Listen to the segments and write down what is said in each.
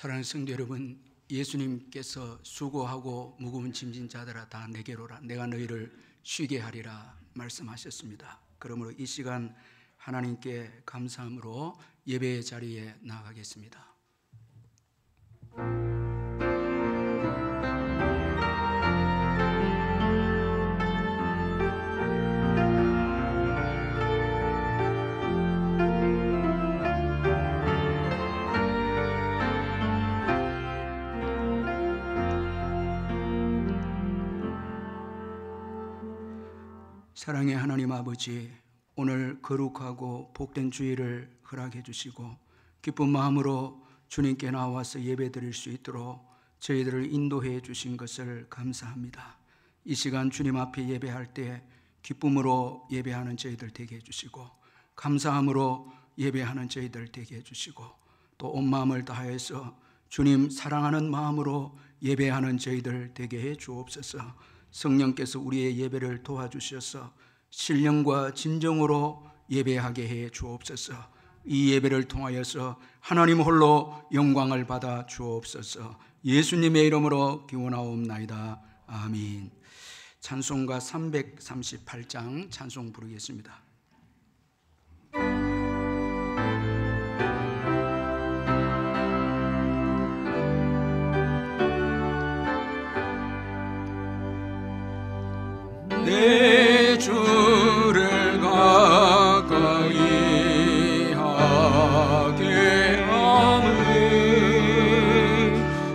사랑하는 성도 여러분, 예수님께서 수고하고 무거운 짐진 자들아 다 내게로 오라, 내가 너희를 쉬게 하리라 말씀하셨습니다. 그러므로 이 시간 하나님께 감사함으로 예배의 자리에 나아가겠습니다. 사랑의 하나님 아버지, 오늘 거룩하고 복된 주일을 허락해 주시고 기쁜 마음으로 주님께 나와서 예배 드릴 수 있도록 저희들을 인도해 주신 것을 감사합니다. 이 시간 주님 앞에 예배할 때 기쁨으로 예배하는 저희들 되게 해주시고 감사함으로 예배하는 저희들 되게 해주시고 또 온 마음을 다해서 주님 사랑하는 마음으로 예배하는 저희들 되게 해 주옵소서. 성령께서 우리의 예배를 도와주셔서 신령과 진정으로 예배하게 해 주옵소서. 이 예배를 통하여서 하나님 홀로 영광을 받아 주옵소서. 예수님의 이름으로 기원하옵나이다. 아멘. 찬송가 338장 찬송 부르겠습니다. 내 주를 가까이 하게 하는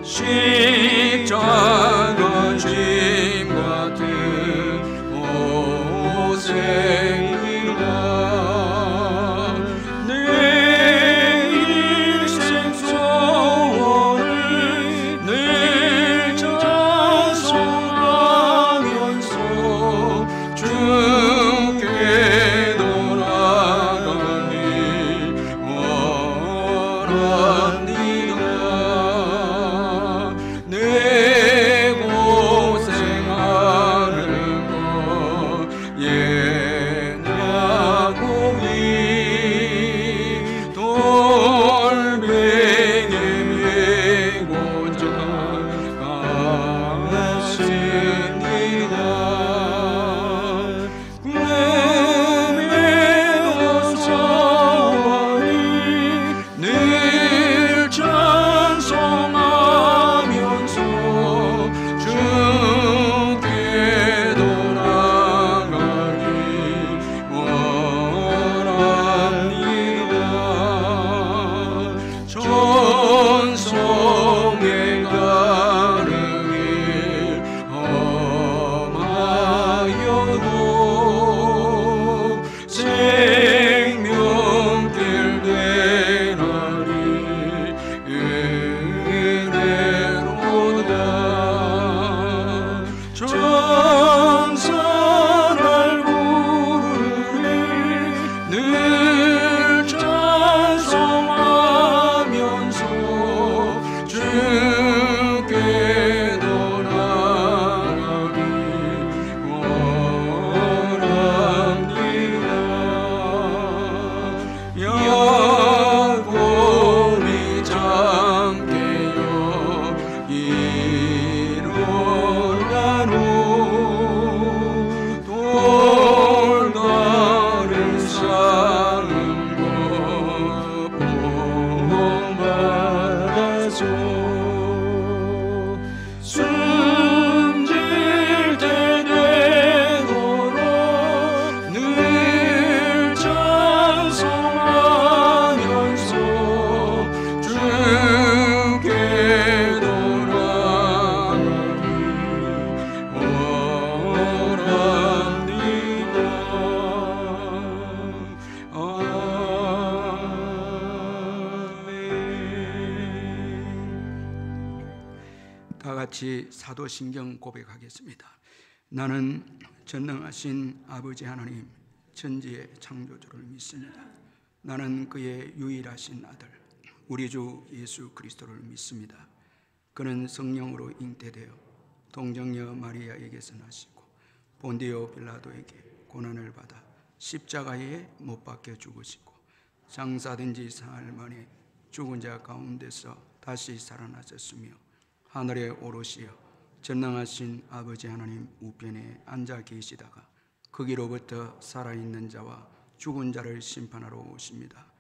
십자가 짐 같은 고생이라 내 일생 소원을 늘 찬송하면서 주께 돌아가니 원합니다. 내 고생하는 것 예나 공이 돌멩이 메고자 갔습니다. 꿈에도 소원이 늘 찬송하면서 주께 돌아가기 원합니다. 전송에 가는 길 험하여도 생명길 되나니 은혜로다. 천사를 부르니 늘 찬송하면서 주께 돌아가기 원합니다. 야곱이 잠깨어 일어나노 돌다른 쌓은 것 본받아서 숨질 때 되도록 늘 찬송하면서 주께 돌아가기 원합니다. 아멘. 다 같이 사도신경 고백하겠습니다. 나는 전능하신 아버지 하나님 천지의 창조주를 믿습니다. 나는 그의 유일하신 아들 우리 주 예수 그리스도를 믿습니다. 그는 성령으로 잉태되어 동정녀 마리아에게서 나시고 본디오 빌라도에게 고난을 받아 십자가에 못 박혀 죽으시고 장사된 지 사흘 만에 죽은 자 가운데서 다시 살아나셨으며 하늘에 오르시어 전능하신 아버지 하나님 우편에 앉아 계시다가 거기로부터 살아있는 자와 죽은 자를 심판하러 오십니다.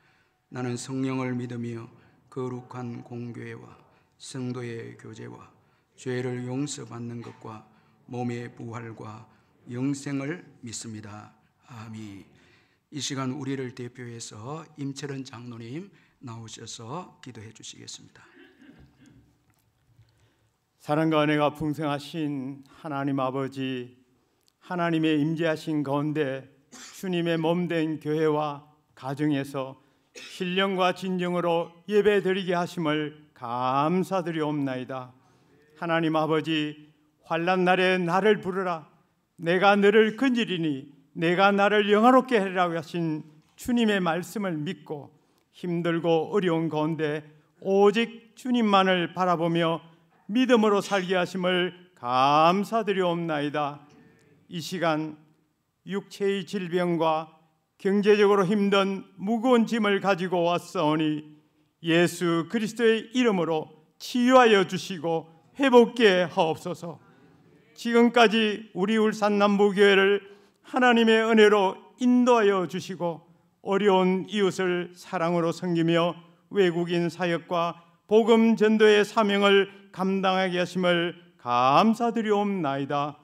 나는 성령을 믿으며 거룩한 공교회와 성도의 교제와 죄를 용서받는 것과 몸의 부활과 영생을 믿습니다. 아멘. 이 시간 우리를 대표해서 임철원 장로님 나오셔서 기도해 주시겠습니다. 사랑과 은혜가 풍성하신 하나님 아버지, 하나님의 임재하신 가운데 주님의 몸된 교회와 가정에서 신령과 진정으로 예배드리게 하심을 감사드리옵나이다. 하나님 아버지, 환난 날에 나를 부르라. 내가 너를 건지리니 내가 나를 영화롭게 하리라고 하신 주님의 말씀을 믿고 힘들고 어려운 가운데 오직 주님만을 바라보며 믿음으로 살게 하심을 감사드리옵나이다. 이 시간 육체의 질병과 경제적으로 힘든 무거운 짐을 가지고 왔사오니 예수 그리스도의 이름으로 치유하여 주시고 회복케 하옵소서. 지금까지 우리 울산 남부교회를 하나님의 은혜로 인도하여 주시고 어려운 이웃을 사랑으로 섬기며 외국인 사역과 복음 전도의 사명을 감당하게 하심을 감사드리옵나이다.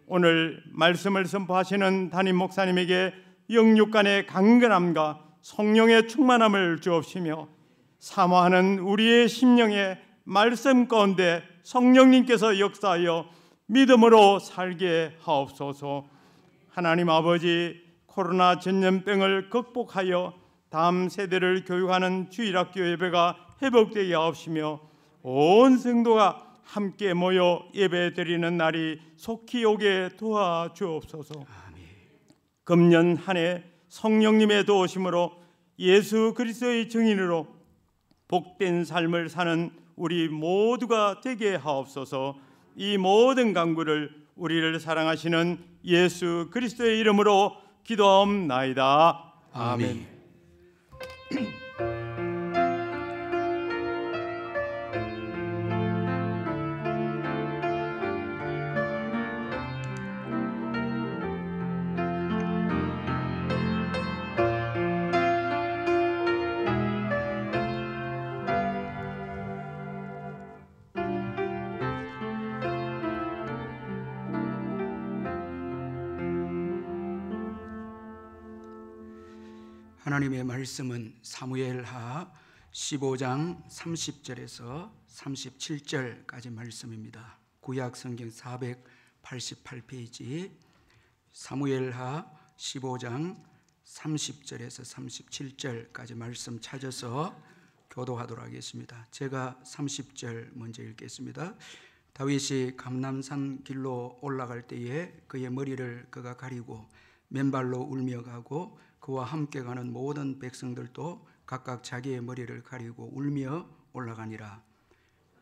오늘 말씀을 선포하시는 담임 목사님에게 영육간의 강건함과 성령의 충만함을 주옵시며 사모하는 우리의 심령에 말씀 가운데 성령님께서 역사하여 믿음으로 살게 하옵소서. 하나님 아버지, 코로나 전염병을 극복하여 다음 세대를 교육하는 주일학교 예배가 회복되게 하옵시며 온 성도가 함께 모여 예배드리는 날이 속히 오게 도와주옵소서. 금년 한 해 성령님의 도우심으로 예수 그리스도의 증인으로 복된 삶을 사는 우리 모두가 되게 하옵소서. 이 모든 간구를 우리를 사랑하시는 예수 그리스도의 이름으로 기도하옵나이다. 아멘. 하나님의 말씀은 사무엘하 15장 30절에서 37절까지 말씀입니다. 구약 성경 488페이지 사무엘하 15장 30절에서 37절까지 말씀 찾아서 교도하도록 하겠습니다. 제가 30절 먼저 읽겠습니다. 다윗이 감람산 길로 올라갈 때에 그의 머리를 그가 가리고 맨발로 울며 가고 그와 함께 가는 모든 백성들도 각각 자기의 머리를 가리고 울며 올라가니라.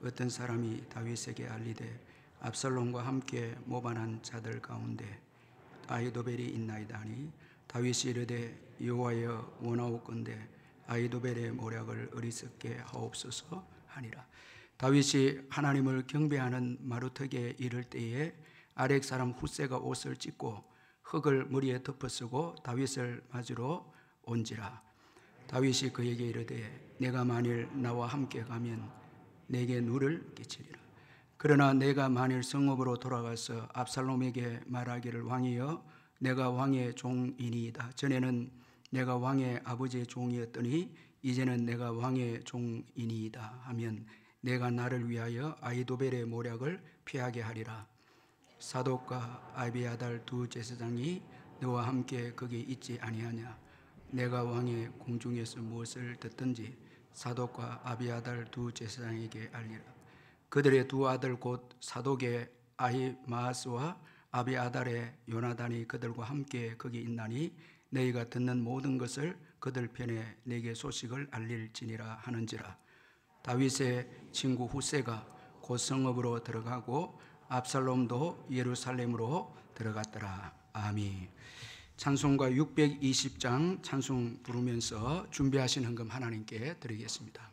어떤 사람이 다윗에게 알리되 압살롬과 함께 모반한 자들 가운데 아히도벨이 있나이다 하니 다윗이 이르되 여호와여 원하옵건대 아히도벨의 모략을 어리석게 하옵소서 하니라. 다윗이 하나님을 경배하는 마루턱에 이를 때에 아렉 사람 후세가 옷을 찢고 흙을 머리에 덮어쓰고 다윗을 맞으러 온지라. 다윗이 그에게 이르되 내가 만일 나와 함께 가면 내게 누를 끼치리라. 그러나 내가 만일 성읍으로 돌아가서 압살롬에게 말하기를 왕이여 내가 왕의 종이니이다. 전에는 내가 왕의 아버지의 종이었더니 이제는 내가 왕의 종이니이다 하면 내가 나를 위하여 아히도벨의 모략을 피하게 하리라. 사독과 아비아달 두 제사장이 너와 함께 거기 있지 아니하냐. 내가 왕의 공중에서 무엇을 듣든지 사독과 아비아달 두 제사장에게 알리라. 그들의 두 아들 곧 사독의 아히마스와 아비아달의 요나단이 그들과 함께 거기 있나니 너희가 듣는 모든 것을 그들 편에 내게 소식을 알릴지니라 하는지라. 다윗의 친구 후세가 곧 성읍으로 들어가고 압살롬도 예루살렘으로 들어갔더라. 아멘. 찬송가 620장 찬송 부르면서 준비하신 헌금 하나님께 드리겠습니다.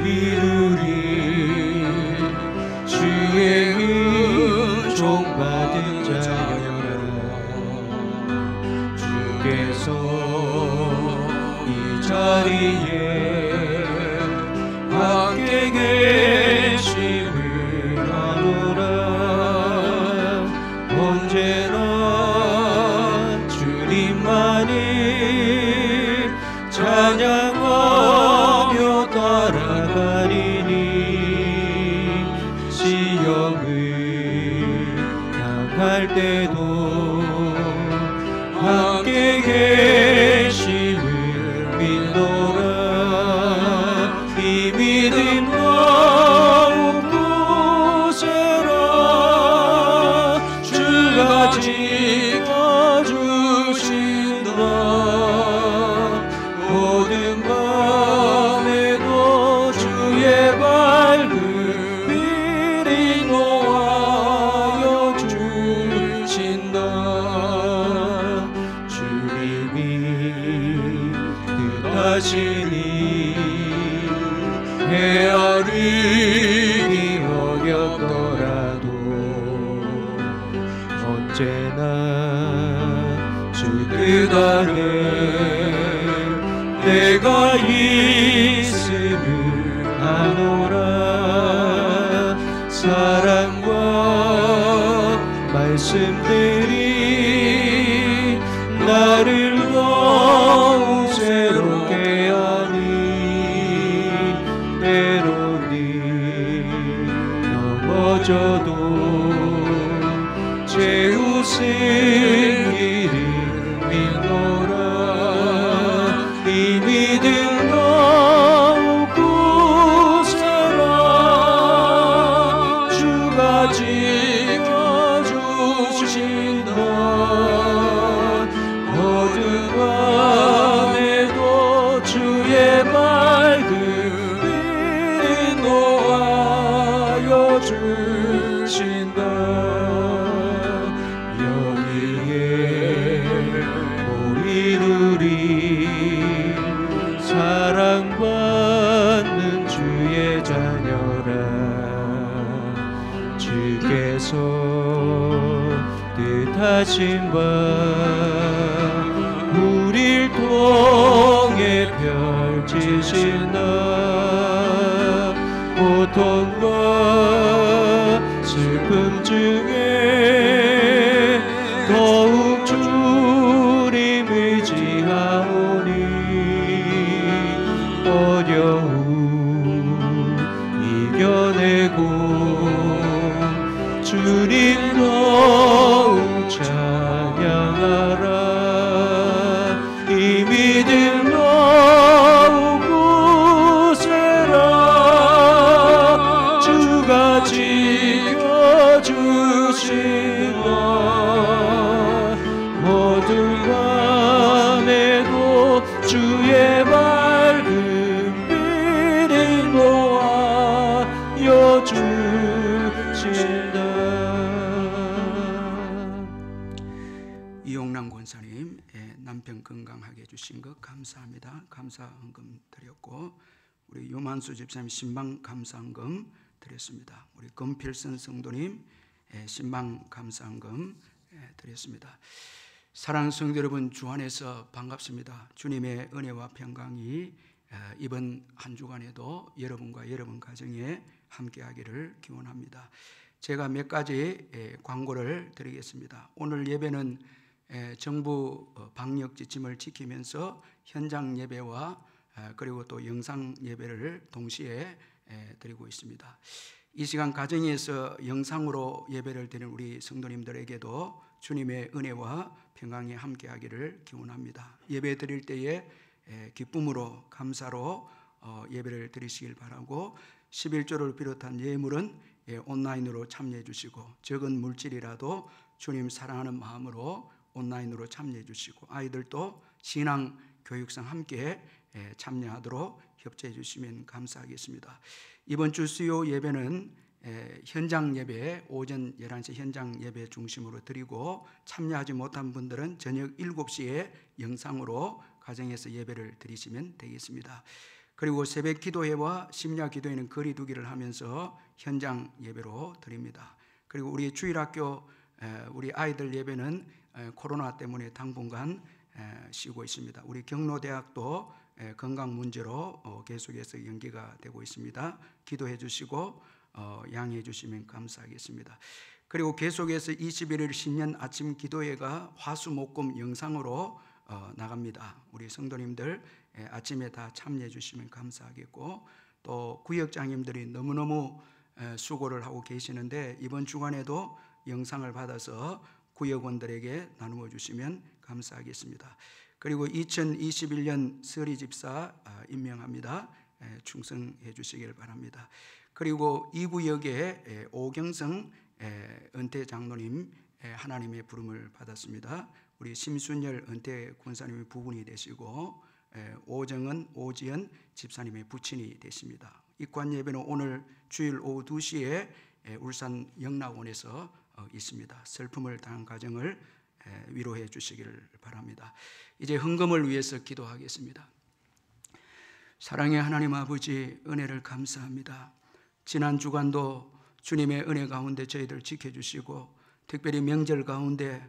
우리들이 주의 은총 받은 자여라. 주께서 이 자리에 함께 계심을 아노라. 언제나 주님만이 찬양하며 따라가리니 시험을 당할 때도 함께 계심을 믿노라. 이 믿음 더욱 굳세라. 주가 지켜주신다. 모든 밤에도 주의 밝은 빛이 놓아여 주신다. 주님이 뜻하시니 헤아리기 어렵더라도 언제나 주 뜻 아래 내가 있음을 아노라. 사랑과 말씀들이 나를 더욱 새롭게 하니 때로는 넘어져도 채우신 길을 믿노라. 이 믿음 더욱 굳세라. 주가 지켜주신다. 어둠 밤에도 주의 밝은 빛이 놓아여 주신다. 여기에 우리들이 사랑받는 주의 자녀라. 주께서 뜻하신 바 우릴 통해 펼치신다. 고통과 슬픔 중에 더욱 주님 의지하오니 어려움 이겨내고 주님 더욱 찬양하라. 이 믿음 더욱 굳세라. 주가 지켜주신다. 어둠 밤에도 주의 밝은 빛이 놓아여 주신다. 이용남 권사님 남편 건강하게 해주신 것 감사합니다. 감사 헌금 드렸고, 우리 요만수 집사님 신방 감사 헌금 드렸습니다. 우리 금필선 성도님 신방 감사 헌금 드렸습니다. 사랑하는 성도 여러분, 주 안에서 반갑습니다. 주님의 은혜와 평강이 이번 한 주간에도 여러분과 여러분 가정에 함께하기를 기원합니다. 제가 몇 가지 광고를 드리겠습니다. 오늘 예배는 정부 방역 지침을 지키면서 현장 예배와 그리고 또 영상 예배를 동시에 드리고 있습니다. 이 시간 가정에서 영상으로 예배를 드리는 우리 성도님들에게도 주님의 은혜와 평강이 함께하기를 기원합니다. 예배 드릴 때에 기쁨으로 감사로 예배를 드리시길 바라고, 11조를 비롯한 예물은 온라인으로 참여해 주시고, 적은 물질이라도 주님 사랑하는 마음으로 온라인으로 참여해 주시고, 아이들도 신앙 교육상 함께 참여하도록 협조해 주시면 감사하겠습니다. 이번 주 수요 예배는 현장 예배, 오전 11시 현장 예배 중심으로 드리고, 참여하지 못한 분들은 저녁 7시에 영상으로 가정에서 예배를 드리시면 되겠습니다. 그리고 새벽 기도회와 심야 기도회는 거리 두기를 하면서 현장 예배로 드립니다. 그리고 우리 주일학교 우리 아이들 예배는 코로나 때문에 당분간 쉬고 있습니다. 우리 경로대학도 건강 문제로 계속해서 연기가 되고 있습니다. 기도해 주시고 양해해 주시면 감사하겠습니다. 그리고 계속해서 21일 신년 아침 기도회가 화수목금 영상으로 나갑니다. 우리 성도님들 아침에 다 참여해 주시면 감사하겠고, 또 구역장님들이 너무너무 수고를 하고 계시는데 이번 주간에도 영상을 받아서 구역원들에게 나누어 주시면 감사하겠습니다. 그리고 2021년 서리 집사 임명합니다. 충성해 주시길 바랍니다. 그리고 이 구역에 오경성 은퇴 장로님 하나님의 부름을 받았습니다. 우리 심순열 은퇴 권사님의 부분이 되시고, 오정은 오지연 집사님의 부친이 되십니다. 입관 예배는 오늘 주일 오후 2시에 울산 영락원에서 있습니다. 슬픔을 당한 가정을 위로해 주시기를 바랍니다. 이제 헌금을 위해서 기도하겠습니다. 사랑의 하나님 아버지, 은혜를 감사합니다. 지난 주간도 주님의 은혜 가운데 저희들 지켜주시고, 특별히 명절 가운데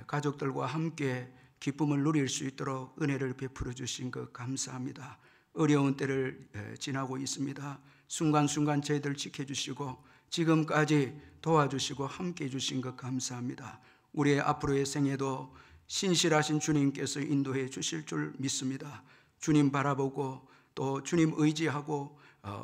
가족들과 함께 기쁨을 누릴 수 있도록 은혜를 베풀어 주신 것 감사합니다. 어려운 때를 지나고 있습니다. 순간순간 저희들 지켜주시고 지금까지 도와주시고 함께해 주신 것 감사합니다. 우리의 앞으로의 생애도 신실하신 주님께서 인도해 주실 줄 믿습니다. 주님 바라보고 또 주님 의지하고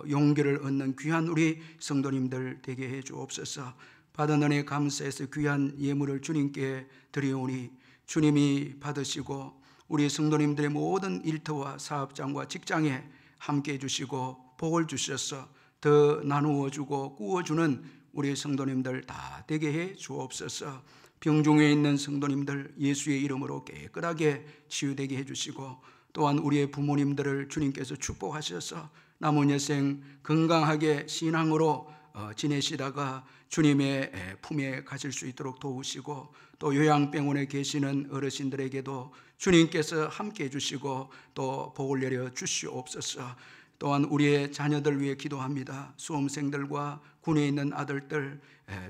용기를 얻는 귀한 우리 성도님들 되게 해 주옵소서. 받은 은혜 감사해서 귀한 예물을 주님께 드리오니 주님이 받으시고 우리 성도님들의 모든 일터와 사업장과 직장에 함께 해주시고 복을 주셔서 더 나누어 주고 꾸어주는 우리 성도님들 다 되게 해 주옵소서. 병중에 있는 성도님들 예수의 이름으로 깨끗하게 치유되게 해주시고, 또한 우리의 부모님들을 주님께서 축복하셔서 남은 여생 건강하게 신앙으로 지내시다가 주님의 품에 가실 수 있도록 도우시고, 또 요양병원에 계시는 어르신들에게도 주님께서 함께 해주시고 또 복을 내려 주시옵소서. 또한 우리의 자녀들 위해 기도합니다. 수험생들과 군에 있는 아들들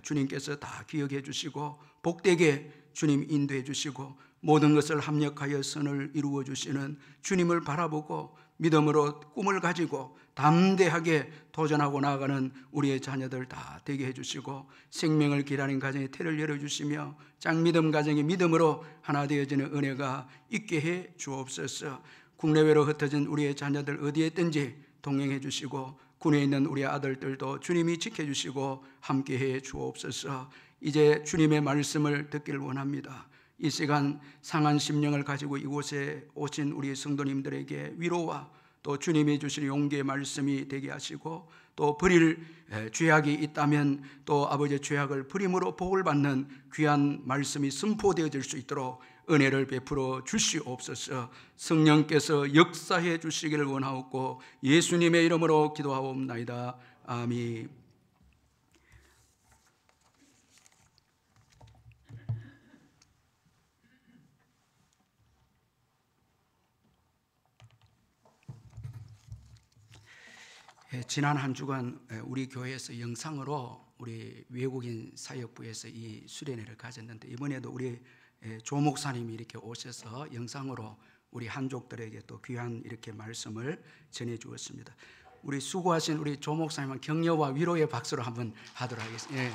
주님께서 다 기억해 주시고 복되게 주님 인도해 주시고, 모든 것을 합력하여 선을 이루어 주시는 주님을 바라보고 믿음으로 꿈을 가지고 담대하게 도전하고 나아가는 우리의 자녀들 다 되게 해주시고, 생명을 기다린 가정에 태를 열어주시며 짱믿음 가정의 믿음으로 하나 되어지는 은혜가 있게 해 주옵소서. 국내외로 흩어진 우리의 자녀들 어디에 있든지 동행해 주시고, 군에 있는 우리 아들들도 주님이 지켜주시고 함께해 주옵소서. 이제 주님의 말씀을 듣기를 원합니다. 이 시간 상한 심령을 가지고 이곳에 오신 우리 성도님들에게 위로와 또 주님이 주신 용기의 말씀이 되게 하시고, 또 버릴 죄악이 있다면 또 아버지의 죄악을 버림으로 복을 받는 귀한 말씀이 선포되어질 수 있도록 은혜를 베풀어 주시옵소서. 성령께서 역사해 주시기를 원하옵고 예수님의 이름으로 기도하옵나이다. 아멘. 지난 한 주간 우리 교회에서 영상으로 우리 외국인 사역부에서 이 수련회를 가졌는데, 이번에도 우리 조 목사님이 이렇게 오셔서 영상으로 우리 한족들에게 또 귀한 이렇게 말씀을 전해 주었습니다. 우리 수고하신 우리 조 목사님은 격려와 위로의 박수로 한번 하도록 하겠습니다. 예.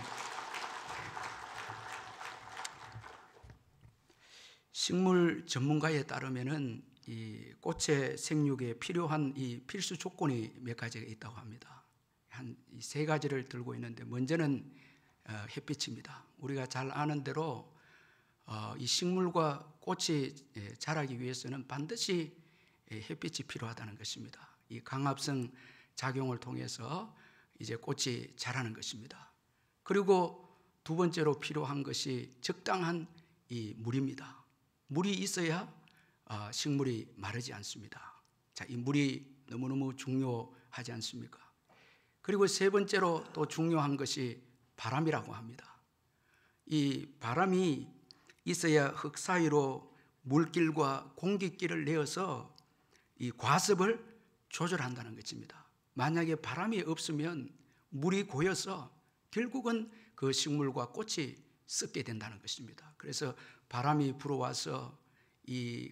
식물 전문가에 따르면은 이 꽃의 생육에 필요한 이 필수 조건이 몇 가지가 있다고 합니다. 한 세 가지를 들고 있는데, 먼저는 햇빛입니다. 우리가 잘 아는 대로 이 식물과 꽃이 자라기 위해서는 반드시 햇빛이 필요하다는 것입니다. 이 강압성 작용을 통해서 이제 꽃이 자라는 것입니다. 그리고 두 번째로 필요한 것이 적당한 이 물입니다. 물이 있어야 식물이 마르지 않습니다. 자, 이 물이 너무너무 중요하지 않습니까? 그리고 세 번째로 또 중요한 것이 바람이라고 합니다. 이 바람이 있어야 흙 사이로 물길과 공기길을 내어서 이 과습을 조절한다는 것입니다. 만약에 바람이 없으면 물이 고여서 결국은 그 식물과 꽃이 썩게 된다는 것입니다. 그래서 바람이 불어와서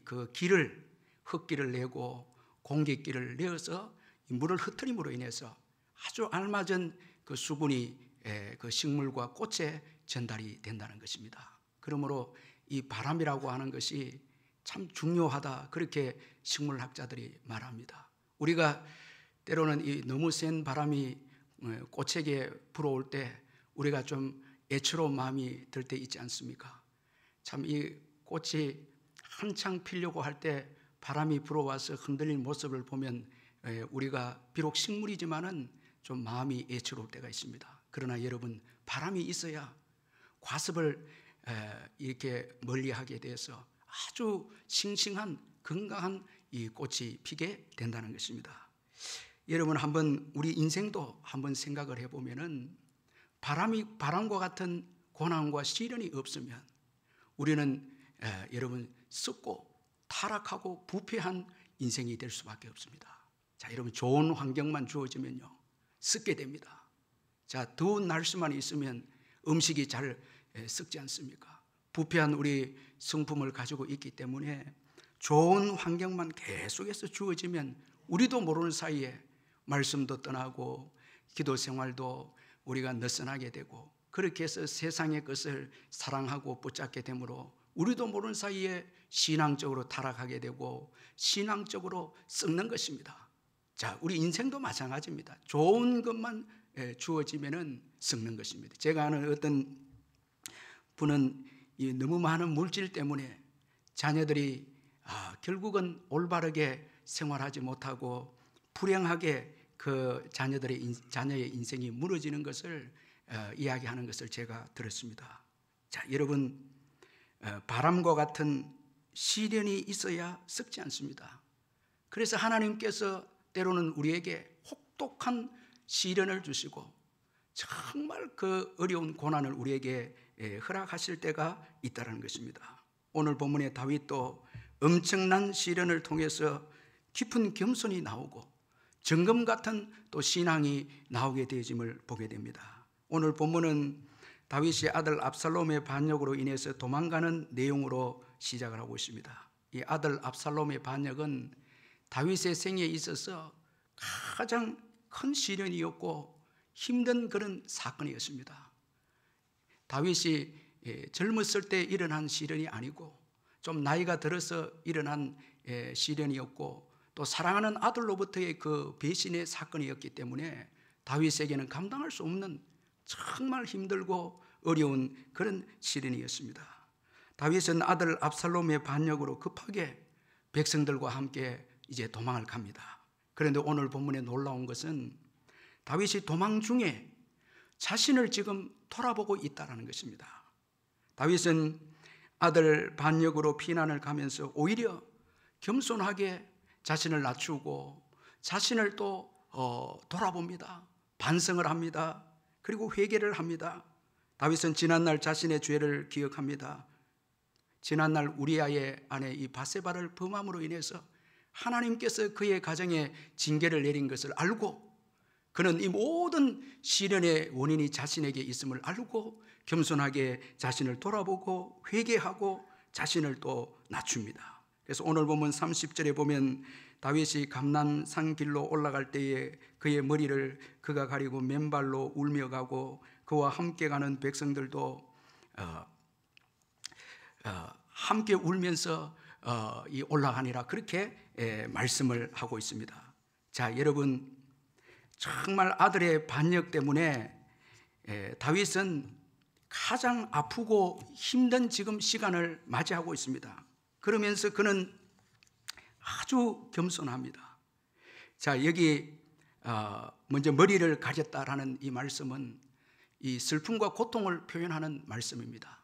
그 길을, 흙길을 내고 공기길을 내어서 이 물을 흩트림으로 인해서 아주 알맞은 그 수분이 그 식물과 꽃에 전달이 된다는 것입니다. 그러므로 이 바람이라고 하는 것이 참 중요하다, 그렇게 식물학자들이 말합니다. 우리가 때로는 이 너무 센 바람이 꽃에게 불어올 때 우리가 좀 애처로운 마음이 들 때 있지 않습니까? 참 이 꽃이 한창 피려고 할 때 바람이 불어와서 흔들린 모습을 보면 우리가 비록 식물이지만은 좀 마음이 애처로울 때가 있습니다. 그러나 여러분, 바람이 있어야 과습을 이렇게 멀리하게 돼서 아주 싱싱한 건강한 이 꽃이 피게 된다는 것입니다. 여러분, 한번 우리 인생도 한번 생각을 해보면은 바람과 같은 고난과 시련이 없으면 우리는 여러분 썩고 타락하고 부패한 인생이 될 수밖에 없습니다. 자, 여러분, 좋은 환경만 주어지면요 썩게 됩니다. 자, 더운 날씨만 있으면 음식이 잘 썩지 않습니까? 부패한 우리 성품을 가지고 있기 때문에 좋은 환경만 계속해서 주어지면 우리도 모르는 사이에 말씀도 떠나고 기도 생활도 우리가 느슨하게 되고, 그렇게 해서 세상의 것을 사랑하고 붙잡게 되므로 우리도 모르는 사이에 신앙적으로 타락하게 되고 신앙적으로 썩는 것입니다. 자, 우리 인생도 마찬가지입니다. 좋은 것만 주어지면은 썩는 것입니다. 제가 아는 어떤 분은 이 너무 많은 물질 때문에 자녀들이 결국은 올바르게 생활하지 못하고 불행하게 그 자녀의 인생이 무너지는 것을 이야기하는 것을 제가 들었습니다. 자, 여러분, 바람과 같은 시련이 있어야 썩지 않습니다. 그래서 하나님께서 때로는 우리에게 혹독한 시련을 주시고 정말 그 어려운 고난을 우리에게 허락하실 때가 있다는 것입니다. 오늘 본문의 다윗도 엄청난 시련을 통해서 깊은 겸손이 나오고 정금 같은 또 신앙이 나오게 되어짐을 보게 됩니다. 오늘 본문은 다윗이 아들 압살롬의 반역으로 인해서 도망가는 내용으로 시작을 하고 있습니다. 이 아들 압살롬의 반역은 다윗의 생애에 있어서 가장 큰 시련이었고 힘든 그런 사건이었습니다. 다윗이 젊었을 때 일어난 시련이 아니고 좀 나이가 들어서 일어난 시련이었고 또 사랑하는 아들로부터의 그 배신의 사건이었기 때문에 다윗에게는 감당할 수 없는 정말 힘들고 어려운 그런 시련이었습니다. 다윗은 아들 압살롬의 반역으로 급하게 백성들과 함께 이제 도망을 갑니다. 그런데 오늘 본문에 놀라운 것은 다윗이 도망 중에 자신을 지금 돌아보고 있다는 것입니다. 다윗은 아들 반역으로 피난을 가면서 오히려 겸손하게 자신을 낮추고 자신을 또 돌아봅니다. 반성을 합니다. 그리고 회개를 합니다. 다윗은 지난날 자신의 죄를 기억합니다. 지난날 우리아의 아내 이 바세바를 범함으로 인해서 하나님께서 그의 가정에 징계를 내린 것을 알고 그는 이 모든 시련의 원인이 자신에게 있음을 알고 겸손하게 자신을 돌아보고 회개하고 자신을 또 낮춥니다. 그래서 오늘 보면 30절에 보면 다윗이 감람산 길로 올라갈 때에 그의 머리를 그가 가리고 맨발로 울며 가고 그와 함께 가는 백성들도 함께 울면서 올라가니라, 그렇게 말씀을 하고 있습니다. 자, 여러분, 정말 아들의 반역 때문에 다윗은 가장 아프고 힘든 지금 시간을 맞이하고 있습니다. 그러면서 그는 아주 겸손합니다. 자, 여기 먼저 머리를 가졌다라는 이 말씀은 이 슬픔과 고통을 표현하는 말씀입니다.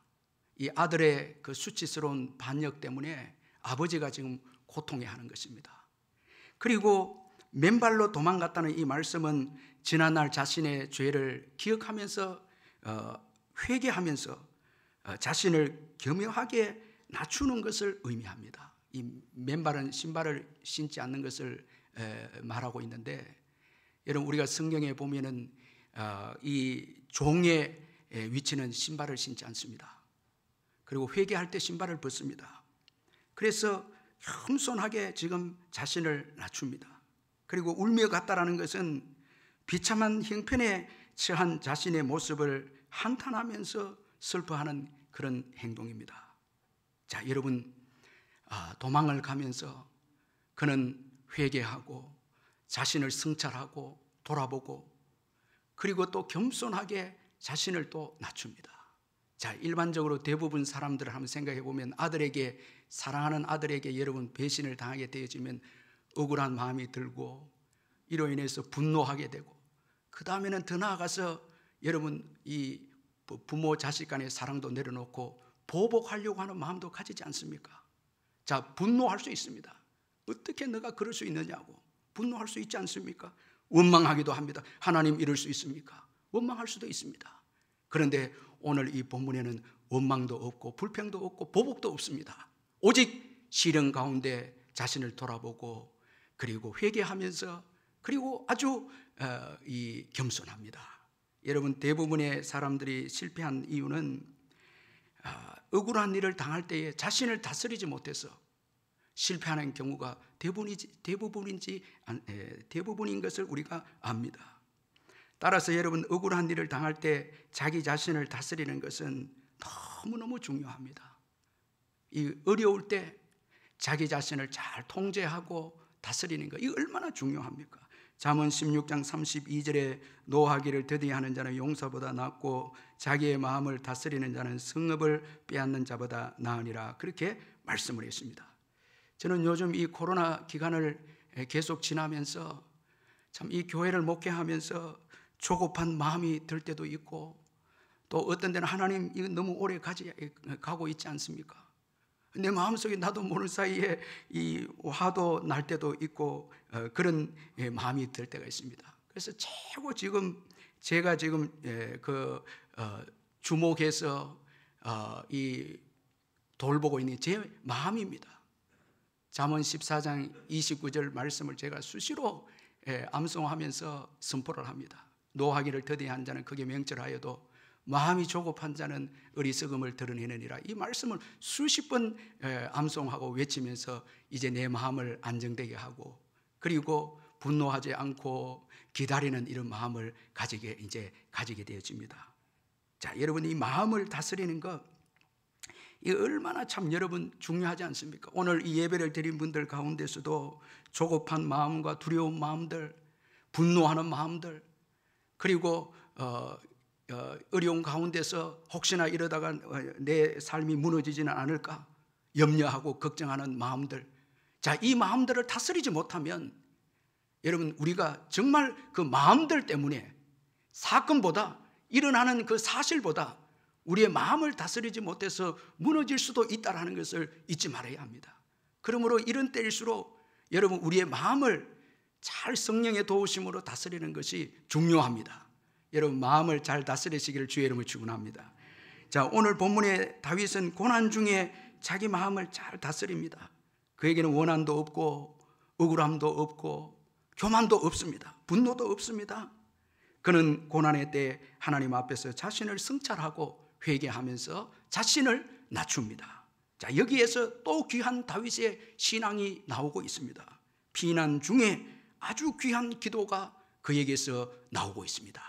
이 아들의 그 수치스러운 반역 때문에 아버지가 지금 고통해하는 것입니다. 그리고 맨발로 도망갔다는 이 말씀은 지난날 자신의 죄를 기억하면서 회개하면서 자신을 겸허하게 낮추는 것을 의미합니다. 이 맨발은 신발을 신지 않는 것을 말하고 있는데, 여러분 우리가 성경에 보면은 이 종의 위치는 신발을 신지 않습니다. 그리고 회개할 때 신발을 벗습니다. 그래서 겸손하게 지금 자신을 낮춥니다. 그리고 울며 갔다라는 것은 비참한 형편에 처한 자신의 모습을 한탄하면서 슬퍼하는 그런 행동입니다. 자, 여러분, 도망을 가면서 그는 회개하고 자신을 성찰하고 돌아보고 그리고 또 겸손하게 자신을 또 낮춥니다. 자, 일반적으로 대부분 사람들을 한번 생각해 보면 아들에게, 사랑하는 아들에게 여러분 배신을 당하게 되어지면 억울한 마음이 들고 이로 인해서 분노하게 되고, 그 다음에는 더 나아가서 여러분 이 부모 자식 간의 사랑도 내려놓고 보복하려고 하는 마음도 가지지 않습니까? 자, 분노할 수 있습니다. 어떻게 너가 그럴 수 있느냐고 분노할 수 있지 않습니까? 원망하기도 합니다. 하나님 이럴 수 있습니까? 원망할 수도 있습니다. 그런데 오늘 이 본문에는 원망도 없고 불평도 없고 보복도 없습니다. 오직 시련 가운데 자신을 돌아보고 그리고 회개하면서 그리고 아주 겸손합니다. 여러분, 대부분의 사람들이 실패한 이유는 억울한 일을 당할 때에 자신을 다스리지 못해서 실패하는 경우가 대부분인 것을 우리가 압니다. 따라서 여러분, 억울한 일을 당할 때 자기 자신을 다스리는 것은 너무너무 중요합니다. 이 어려울 때 자기 자신을 잘 통제하고 다스리는 것, 이 얼마나 중요합니까? 잠언 16장 32절에 노하기를 더디게 하는 자는 용사보다 낫고 자기의 마음을 다스리는 자는 성읍을 빼앗는 자보다 나으니라, 그렇게 말씀을 했습니다. 저는 요즘 이 코로나 기간을 계속 지나면서 참 이 교회를 목회하면서 조급한 마음이 들 때도 있고, 또 어떤 데는 하나님 이거 너무 오래 가고 있지 않습니까? 내 마음속에 나도 모르는 사이에 이 화도 날 때도 있고 그런 마음이 들 때가 있습니다. 그래서 최고 지금 제가 지금 주목해서 이 돌보고 있는 제 마음입니다. 잠언 14장 29절 말씀을 제가 수시로 암송하면서 선포를 합니다. 노하기를 더디게 한 자는 크게 명철하여도 마음이 조급한 자는 어리석음을 드러내느니라. 이 말씀을 수십 번 암송하고 외치면서 이제 내 마음을 안정되게 하고 그리고 분노하지 않고 기다리는 이런 마음을 가지게 되어집니다. 자, 여러분, 이 마음을 다스리는 것, 이 얼마나 참 여러분 중요하지 않습니까? 오늘 이 예배를 드린 분들 가운데서도 조급한 마음과 두려운 마음들, 분노하는 마음들, 그리고 어려운 가운데서 혹시나 이러다가 내 삶이 무너지지는 않을까 염려하고 걱정하는 마음들, 자, 이 마음들을 다스리지 못하면 여러분, 우리가 정말 그 마음들 때문에 사건보다 일어나는 그 사실보다 우리의 마음을 다스리지 못해서 무너질 수도 있다는 것을 잊지 말아야 합니다. 그러므로 이런 때일수록 여러분, 우리의 마음을 잘 성령의 도우심으로 다스리는 것이 중요합니다. 여러분, 마음을 잘 다스리시기를 주의 이름으로 축원합니다. 자, 오늘 본문에 다윗은 고난 중에 자기 마음을 잘 다스립니다. 그에게는 원한도 없고 억울함도 없고 교만도 없습니다. 분노도 없습니다. 그는 고난의 때 하나님 앞에서 자신을 성찰하고 회개하면서 자신을 낮춥니다. 자, 여기에서 또 귀한 다윗의 신앙이 나오고 있습니다. 피난 중에 아주 귀한 기도가 그에게서 나오고 있습니다.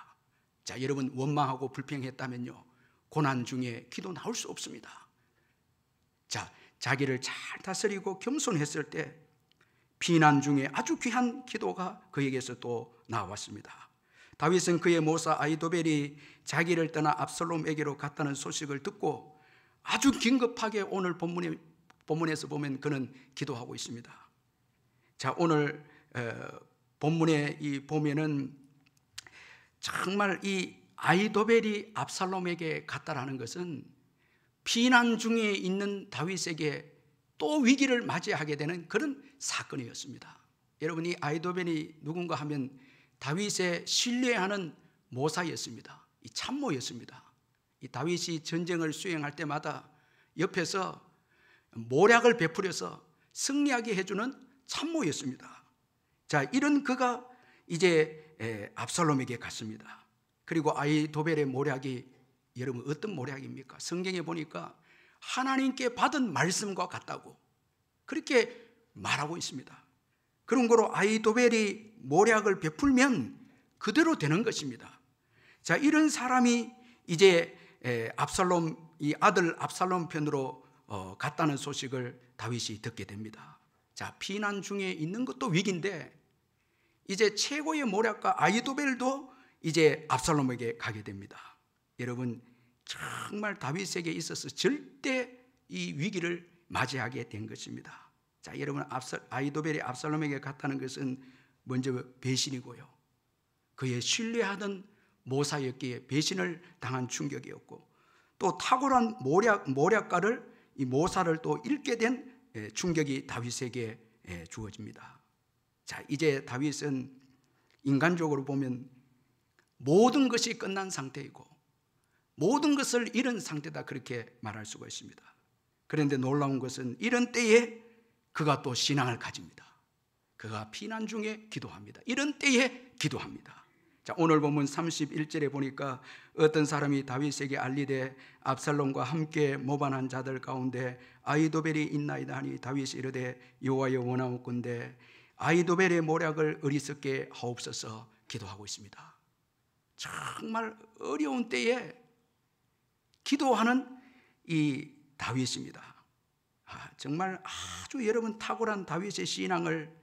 자, 여러분, 원망하고 불평했다면요, 고난 중에 기도 나올 수 없습니다. 자, 자기를 잘 다스리고 겸손했을 때 피난 중에 아주 귀한 기도가 그에게서 또 나왔습니다. 다윗은 그의 모사 아히도벨이 자기를 떠나 압살롬에게로 갔다는 소식을 듣고 아주 긴급하게 오늘 본문에서 보면 그는 기도하고 있습니다. 자, 오늘 본문에 보면은 정말 이 아히도벨이 압살롬에게 갔다라는 것은 피난 중에 있는 다윗에게 또 위기를 맞이하게 되는 그런 사건이었습니다. 여러분, 이 아히도벨이 누군가 하면 다윗의 신뢰하는 모사였습니다. 이 참모였습니다. 이 다윗이 전쟁을 수행할 때마다 옆에서 모략을 베풀어서 승리하게 해주는 참모였습니다. 자, 이런 그가 이제 압살롬에게 갔습니다. 그리고 아히도벨의 모략이 여러분 어떤 모략입니까? 성경에 보니까 하나님께 받은 말씀과 같다고 그렇게 말하고 있습니다. 그런 거로 아히도벨이 모략을 베풀면 그대로 되는 것입니다. 자, 이런 사람이 이제 압살롬, 이 아들 압살롬 편으로 갔다는 소식을 다윗이 듣게 됩니다. 자, 피난 중에 있는 것도 위기인데 이제 최고의 모략가 아히도벨도 이제 압살롬에게 가게 됩니다. 여러분, 정말 다윗에게 있어서 절대 이 위기를 맞이하게 된 것입니다. 자, 여러분, 아히도벨이 압살롬에게 갔다는 것은 먼저 배신이고요, 그의 신뢰하던 모사였기에 배신을 당한 충격이었고, 또 탁월한 모략가를, 이 모사를 또 잃게 된 충격이 다윗에게 주어집니다. 자, 이제 다윗은 인간적으로 보면 모든 것이 끝난 상태이고 모든 것을 잃은 상태다, 그렇게 말할 수가 있습니다. 그런데 놀라운 것은 이런 때에 그가 또 신앙을 가집니다. 그가 피난 중에 기도합니다. 이런 때에 기도합니다. 자, 오늘 본문 31절에 보니까 어떤 사람이 다윗에게 알리되 압살롬과 함께 모반한 자들 가운데 아히도벨이 있나이다 하니 다윗이 이르되 여호와여 원하옵건대 아히도벨의 모략을 어리석게 하옵소서 기도하고 있습니다. 정말 어려운 때에 기도하는 이 다윗입니다. 정말 아주 여러분 탁월한 다윗의 신앙을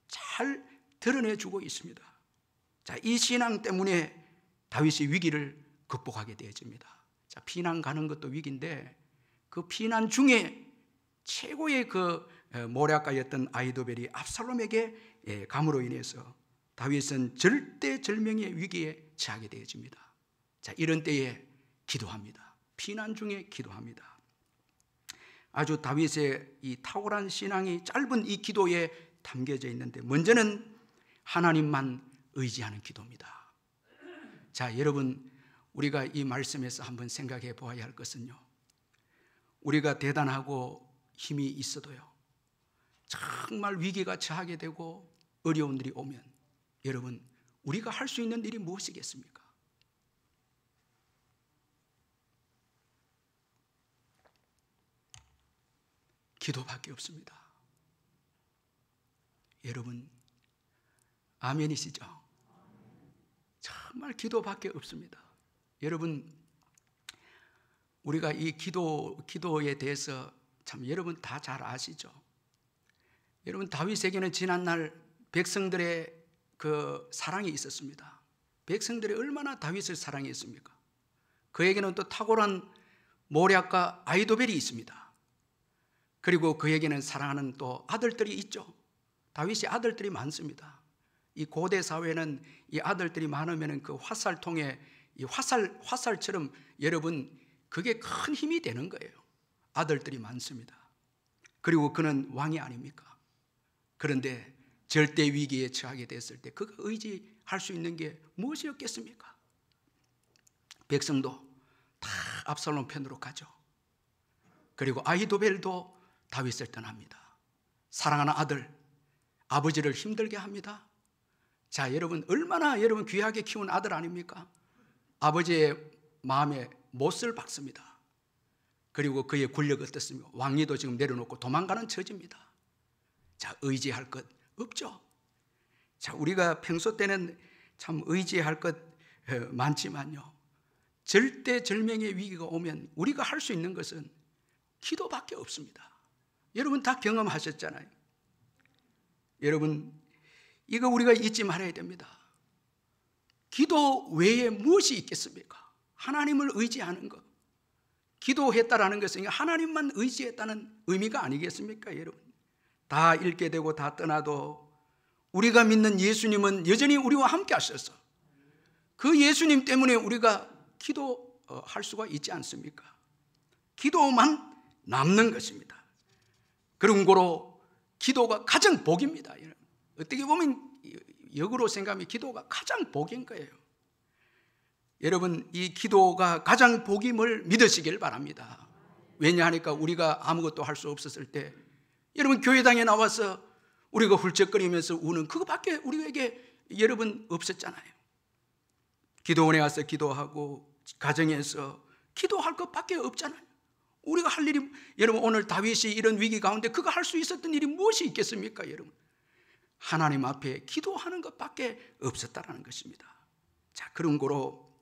잘 드러내주고 있습니다. 자, 이 신앙 때문에 다윗이 위기를 극복하게 되어집니다. 자, 피난 가는 것도 위기인데 그 피난 중에 최고의 그 모략가였던 아히도벨이 압살롬에게 감으로 인해서 다윗은 절대절명의 위기에 처하게 되어집니다. 자, 이런 때에 기도합니다. 피난 중에 기도합니다. 아주 다윗의 이 탁월한 신앙이 짧은 이 기도에 담겨져 있는데, 먼저는 하나님만 의지하는 기도입니다. 자, 여러분, 우리가 이 말씀에서 한번 생각해 보아야 할 것은요, 우리가 대단하고 힘이 있어도요, 정말 위기가 처하게 되고 어려운 일이 오면 여러분, 우리가 할 수 있는 일이 무엇이겠습니까? 기도밖에 없습니다. 여러분, 아멘이시죠? 정말 기도밖에 없습니다. 여러분, 우리가 이 기도에 대해서 참 여러분 다 잘 아시죠? 여러분, 다윗에게는 지난날 백성들의 그 사랑이 있었습니다. 백성들이 얼마나 다윗을 사랑했습니까? 그에게는 또 탁월한 모략가 아히도벨이 있습니다. 그리고 그에게는 사랑하는 또 아들들이 있죠. 다윗이 아들들이 많습니다. 이 고대 사회는 이 아들들이 많으면 그 화살통에 이 화살처럼 여러분 그게 큰 힘이 되는 거예요. 아들들이 많습니다. 그리고 그는 왕이 아닙니까? 그런데 절대 위기에 처하게 됐을 때 그가 의지할 수 있는 게 무엇이었겠습니까? 백성도 다 압살롬 편으로 가죠. 그리고 아히도벨도 다윗을 떠납니다. 사랑하는 아들, 아버지를 힘들게 합니다. 자, 여러분, 얼마나 여러분 귀하게 키운 아들 아닙니까? 아버지의 마음에 못을 박습니다. 그리고 그의 권력 어떻습니까? 왕위도 지금 내려놓고 도망가는 처지입니다. 자, 의지할 것 없죠. 자, 우리가 평소 때는 참 의지할 것 많지만요, 절대절명의 위기가 오면 우리가 할 수 있는 것은 기도밖에 없습니다. 여러분 다 경험하셨잖아요. 여러분, 이거 우리가 잊지 말아야 됩니다. 기도 외에 무엇이 있겠습니까? 하나님을 의지하는 것. 기도했다라는 것은 하나님만 의지했다는 의미가 아니겠습니까? 여러분, 다 잃게 되고 다 떠나도 우리가 믿는 예수님은 여전히 우리와 함께 하셔서 그 예수님 때문에 우리가 기도할 수가 있지 않습니까? 기도만 남는 것입니다. 그런 거로 기도가 가장 복입니다. 어떻게 보면 역으로 생각하면 기도가 가장 복인 거예요. 여러분, 이 기도가 가장 복임을 믿으시길 바랍니다. 왜냐하니까 우리가 아무것도 할 수 없었을 때 여러분 교회당에 나와서 우리가 훌쩍거리면서 우는 그거밖에 우리에게 여러분 없었잖아요. 기도원에 가서 기도하고 가정에서 기도할 것밖에 없잖아요. 우리가 할 일이, 여러분 오늘 다윗이 이런 위기 가운데 그가 할 수 있었던 일이 무엇이 있겠습니까? 여러분, 하나님 앞에 기도하는 것밖에 없었다라는 것입니다. 자, 그런 거로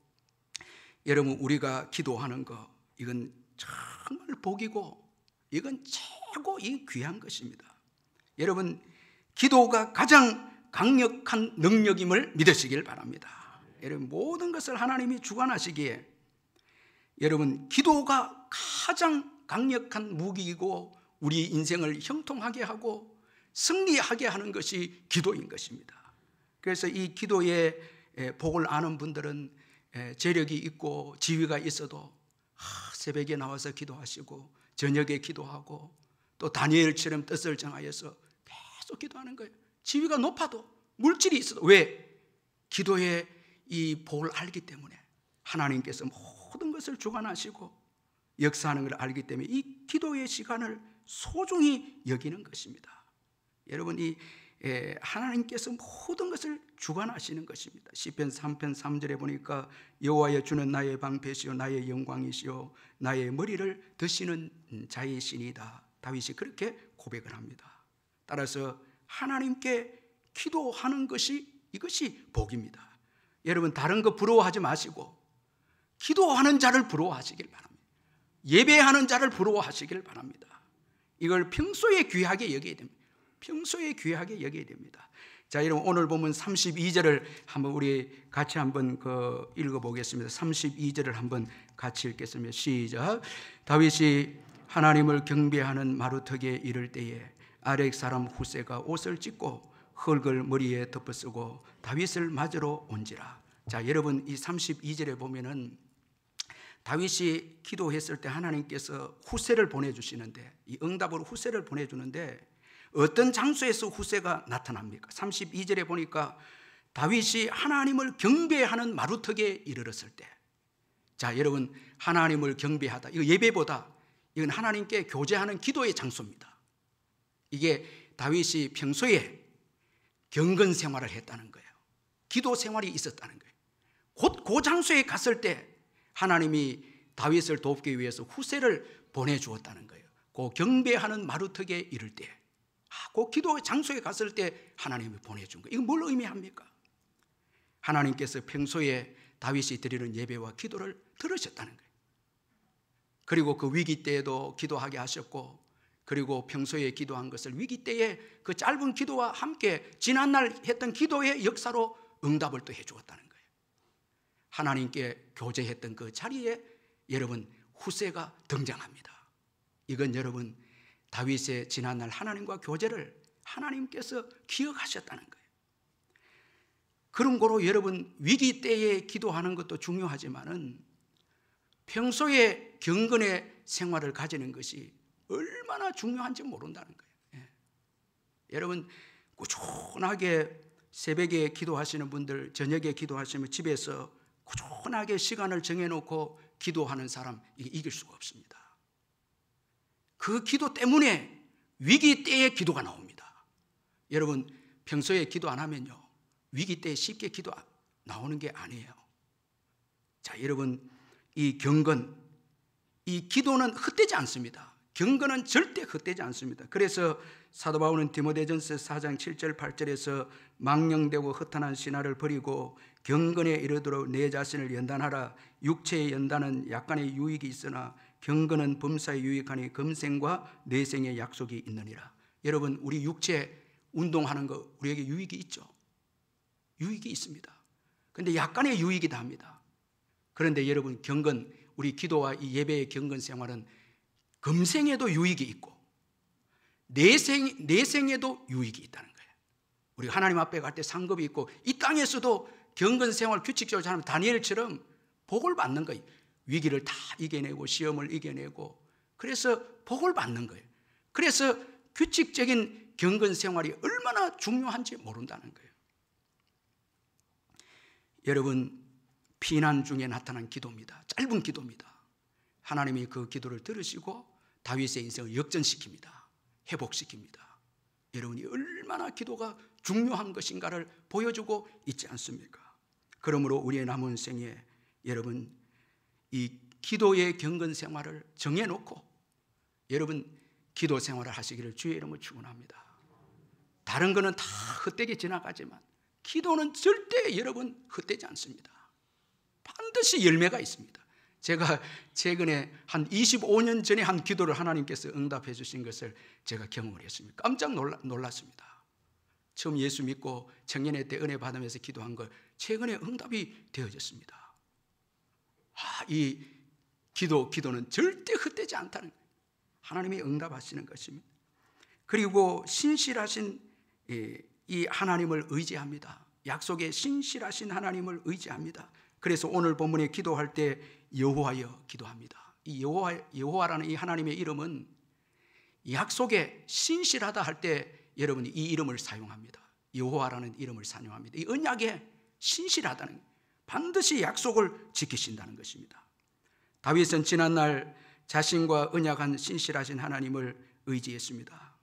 여러분 우리가 기도하는 거, 이건 정말 복이고 이건 최고 이 귀한 것입니다. 여러분, 기도가 가장 강력한 능력임을 믿으시길 바랍니다. 여러분, 모든 것을 하나님이 주관하시기에 여러분 기도가 가장 강력한 무기이고 우리 인생을 형통하게 하고 승리하게 하는 것이 기도인 것입니다. 그래서 이 기도의 복을 아는 분들은 재력이 있고 지위가 있어도 새벽에 나와서 기도하시고 저녁에 기도하고 또 다니엘처럼 뜻을 정하여서 계속 기도하는 거예요. 지위가 높아도 물질이 있어도. 왜? 기도의 이 복을 알기 때문에 하나님께서 모든 것을 주관하시고 역사하는 걸 알기 때문에 이 기도의 시간을 소중히 여기는 것입니다. 여러분, 이 하나님께서 모든 것을 주관하시는 것입니다. 시편 3편 3절에 보니까 여호와여 주는 나의 방패시요 나의 영광이시요 나의 머리를 드시는 자이시니다. 다윗이 그렇게 고백을 합니다. 따라서 하나님께 기도하는 것이 이것이 복입니다. 여러분, 다른 거 부러워하지 마시고 기도하는 자를 부러워하시길 바랍니다. 예배하는 자를 부러워하시길 바랍니다. 이걸 평소에 귀하게 여겨야 됩니다. 평소에 귀하게 여겨야 됩니다. 자, 여러분 오늘 보면 32절을 한번 우리 같이 한번 읽어보겠습니다. 32절을 한번 같이 읽겠습니다. 시작. 다윗이 하나님을 경배하는 마루턱에 이를 때에 아렉 사람 후세가 옷을 찢고 흙을 머리에 덮어쓰고 다윗을 맞으러 온지라. 자, 여러분 이 32절에 보면은 다윗이 기도했을 때 하나님께서 후세를 보내주시는데, 이 응답으로 후세를 보내주는데 어떤 장소에서 후세가 나타납니까? 32절에 보니까 다윗이 하나님을 경배하는 마루턱에 이르렀을 때. 자, 여러분, 하나님을 경배하다, 이거 예배보다 이건 하나님께 교제하는 기도의 장소입니다. 이게 다윗이 평소에 경건 생활을 했다는 거예요. 기도 생활이 있었다는 거예요. 곧 그 장소에 갔을 때 하나님이 다윗을 돕기 위해서 후세를 보내주었다는 거예요. 그 경배하는 마루턱에 이를 때, 그 기도 장소에 갔을 때 하나님이 보내준 거예요. 이건 뭘 의미합니까? 하나님께서 평소에 다윗이 드리는 예배와 기도를 들으셨다는 거예요. 그리고 그 위기 때에도 기도하게 하셨고, 그리고 평소에 기도한 것을 위기 때에 그 짧은 기도와 함께 지난날 했던 기도의 역사로 응답을 또 해주었다는 거예요. 하나님께 교제했던 그 자리에 여러분 후세가 등장합니다. 이건 여러분 다윗의 지난날 하나님과 교제를 하나님께서 기억하셨다는 거예요. 그런 거로 여러분 위기 때에 기도하는 것도 중요하지만은 평소에 경건의 생활을 가지는 것이 얼마나 중요한지 모른다는 거예요. 여러분 꾸준하게 새벽에 기도하시는 분들, 저녁에 기도하시면 집에서 꾸준하게 시간을 정해놓고 기도하는 사람, 이게 이길 수가 없습니다. 그 기도 때문에 위기 때에 기도가 나옵니다. 여러분 평소에 기도 안 하면요 위기 때에 쉽게 기도 나오는 게 아니에요. 자, 여러분 이 경건, 이 기도는 헛되지 않습니다. 경건은 절대 헛되지 않습니다. 그래서 사도 바울은 디모데전서 4장 7절 8절에서 망령되고 허탄한 신화를 버리고 경건에 이르도록 내 자신을 연단하라. 육체의 연단은 약간의 유익이 있으나 경건은 범사에 유익하니 금생과 내생의 약속이 있느니라. 여러분 우리 육체 운동하는 거 우리에게 유익이 있죠. 유익이 있습니다. 그런데 약간의 유익이다 합니다. 그런데 여러분 경건, 우리 기도와 이 예배의 경건 생활은 금생에도 유익이 있고 내생에도 유익이 있다는 거예요. 우리 하나님 앞에 갈 때 상급이 있고 이 땅에서도 경건 생활 규칙적으로 하면 다니엘처럼 복을 받는 거예요. 위기를 다 이겨내고 시험을 이겨내고 그래서 복을 받는 거예요. 그래서 규칙적인 경건 생활이 얼마나 중요한지 모른다는 거예요. 여러분, 피난 중에 나타난 기도입니다. 짧은 기도입니다. 하나님이 그 기도를 들으시고 다윗의 인생을 역전시킵니다. 회복시킵니다. 여러분이 얼마나 기도가 중요한 것인가를 보여주고 있지 않습니까? 그러므로 우리의 남은 생에 여러분 이 기도의 경건 생활을 정해놓고 여러분 기도 생활을 하시기를 주의 이름으로 축원합니다. 다른 거는 다 헛되게 지나가지만 기도는 절대 여러분 헛되지 않습니다. 반드시 열매가 있습니다. 제가 최근에 한 25년 전에 한 기도를 하나님께서 응답해 주신 것을 제가 경험을 했습니다. 깜짝 놀랐습니다. 처음 예수 믿고 청년회 때 은혜 받으면서 기도한 거 최근에 응답이 되어졌습니다. 이 기도는 절대 헛되지 않다는 거예요. 하나님이 응답하시는 것입니다. 그리고 신실하신 이 하나님을 의지합니다. 약속에 신실하신 하나님을 의지합니다. 그래서 오늘 본문에 기도할 때 여호와여 기도합니다. 이 여호와라는 이 하나님의 이름은 약속에 신실하다 할 때 여러분이 이 이름을 사용합니다. 여호와라는 이름을 사용합니다. 이 언약에 신실하다는, 반드시 약속을 지키신다는 것입니다. 다윗은 지난날 자신과 언약한 신실하신 하나님을 의지했습니다.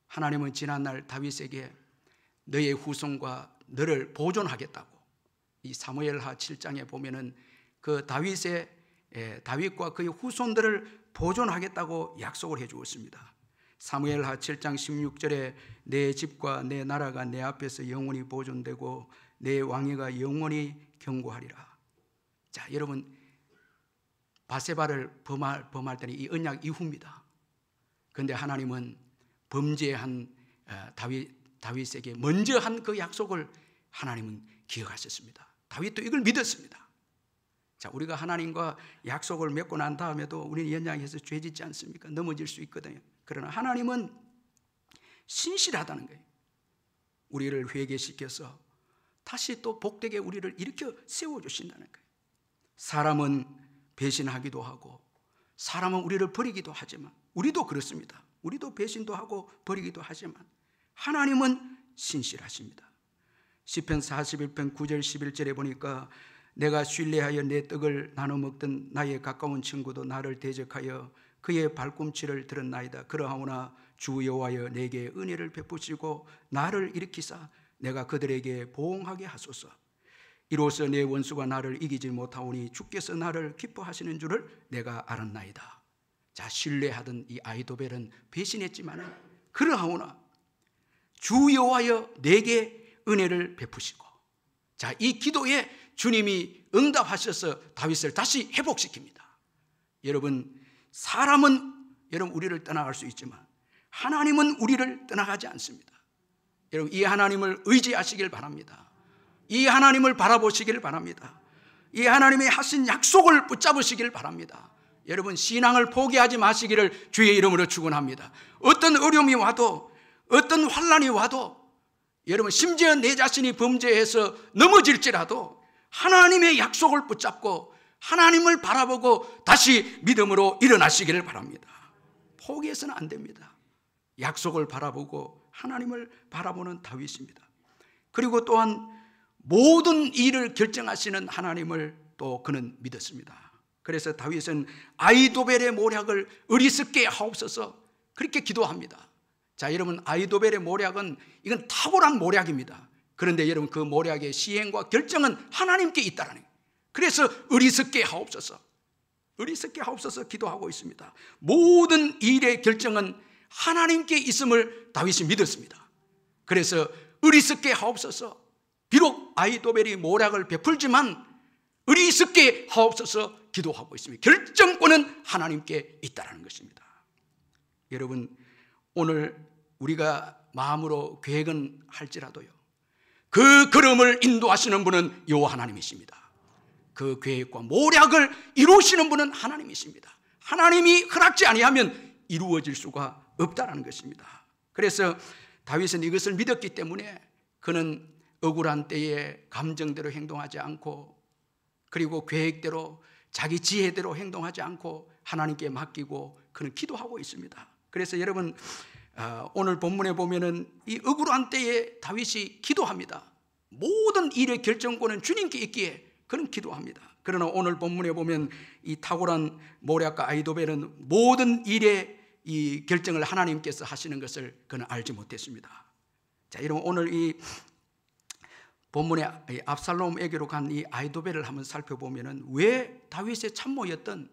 하나님은 지난날 다윗에게 너의 후손과 너를 보존하겠다고, 이 사무엘하 7장에 보면은 그 다윗과 그의 후손들을 보존하겠다고 약속을 해 주었습니다. 사무엘하 7장 16절에 내 집과 내 나라가 내 앞에서 영원히 보존되고 내 왕위가 영원히 견고하리라. 자, 여러분, 바세바를 범할 때는 이 언약 이후입니다. 그런데 하나님은 범죄한 다윗에게 먼저 한 그 약속을 하나님은 기억하셨습니다. 다윗도 이걸 믿었습니다. 자, 우리가 하나님과 약속을 맺고 난 다음에도 우리는 연약해서 죄짓지 않습니까? 넘어질 수 있거든요. 그러나 하나님은 신실하다는 거예요. 우리를 회개시켜서 다시 또 복되게 우리를 일으켜 세워주신다는 거예요. 사람은 배신하기도 하고 사람은 우리를 버리기도 하지만, 우리도 그렇습니다. 우리도 배신도 하고 버리기도 하지만 하나님은 신실하십니다. 시편 41편 9절 11절에 보니까 내가 신뢰하여 내 떡을 나눠 먹던 나의 가까운 친구도 나를 대적하여 그의 발꿈치를 들었나이다. 그러하오나 주 여호와여 내게 은혜를 베푸시고 나를 일으키사 내가 그들에게 보응하게 하소서. 이로써 내 원수가 나를 이기지 못하오니 주께서 나를 기뻐하시는 줄을 내가 알았나이다. 자, 신뢰하던 이 아히도벨은 배신했지만 그러하오나 주 여호와여 내게 은혜를 베푸시고, 자, 이 기도에 주님이 응답하셔서 다윗을 다시 회복시킵니다. 여러분, 사람은 여러분 우리를 떠나갈 수 있지만 하나님은 우리를 떠나가지 않습니다. 여러분, 이 하나님을 의지하시길 바랍니다. 이 하나님을 바라보시길 바랍니다. 이 하나님의 하신 약속을 붙잡으시길 바랍니다. 여러분, 신앙을 포기하지 마시기를 주의 이름으로 축원합니다. 어떤 어려움이 와도, 어떤 환난이 와도, 여러분 심지어 내 자신이 범죄해서 넘어질지라도 하나님의 약속을 붙잡고 하나님을 바라보고 다시 믿음으로 일어나시기를 바랍니다. 포기해서는 안 됩니다. 약속을 바라보고 하나님을 바라보는 다윗입니다. 그리고 또한 모든 일을 결정하시는 하나님을 또 그는 믿었습니다. 그래서 다윗은 아히도벨의 모략을 어리석게 하옵소서 그렇게 기도합니다. 자, 여러분, 아히도벨의 모략은 이건 탁월한 모략입니다. 그런데 여러분, 그 모략의 시행과 결정은 하나님께 있다라는 거예요. 그래서 어리석게 하옵소서, 어리석게 하옵소서 기도하고 있습니다. 모든 일의 결정은 하나님께 있음을 다윗이 믿었습니다. 그래서 어리석게 하옵소서, 비록 아히도벨이 모략을 베풀지만 어리석게 하옵소서 기도하고 있습니다. 결정권은 하나님께 있다라는 것입니다. 여러분, 오늘 우리가 마음으로 계획은 할지라도요, 그 걸음을 인도하시는 분은 여호와 하나님이십니다. 그 계획과 모략을 이루시는 분은 하나님이십니다. 하나님이 허락지 아니하면 이루어질 수가 없다라는 것입니다. 그래서 다윗은 이것을 믿었기 때문에 그는 억울한 때에 감정대로 행동하지 않고, 그리고 계획대로 자기 지혜대로 행동하지 않고 하나님께 맡기고 그는 기도하고 있습니다. 그래서 여러분, 오늘 본문에 보면은 이 억울한 때에 다윗이 기도합니다. 모든 일의 결정권은 주님께 있기에 그는 기도합니다. 그러나 오늘 본문에 보면 이 탁월한 모략과 아이도벨은 모든 일의 이 결정을 하나님께서 하시는 것을 그는 알지 못했습니다. 자, 여러분 오늘 이 본문에 압살롬에게로 간 이 아이도벨을 한번 살펴보면은 왜 다윗의 참모였던,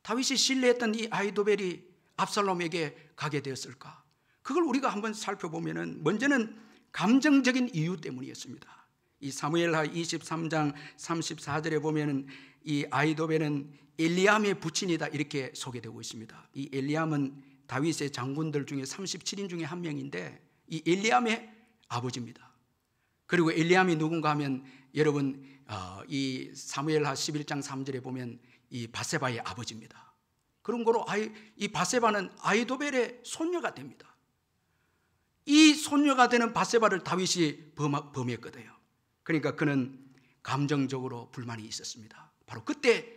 다윗이 신뢰했던 이 아이도벨이 압살롬에게 가게 되었을까? 그걸 우리가 한번 살펴보면은 먼저는 감정적인 이유 때문이었습니다. 이 사무엘하 23장 34절에 보면은 이 아이도벨은 엘리암의 부친이다 이렇게 소개되고 있습니다. 이 엘리암은 다윗의 장군들 중에 37인 중에 한 명인데 이 엘리암의 아버지입니다. 그리고 엘리암이 누군가 하면 여러분 이 사무엘하 11장 3절에 보면 이 바세바의 아버지입니다. 그런 거로 이 바세바는 아이도벨의 손녀가 됩니다. 이 손녀가 되는 바세바를 다윗이 범했거든요. 그러니까 그는 감정적으로 불만이 있었습니다. 바로 그때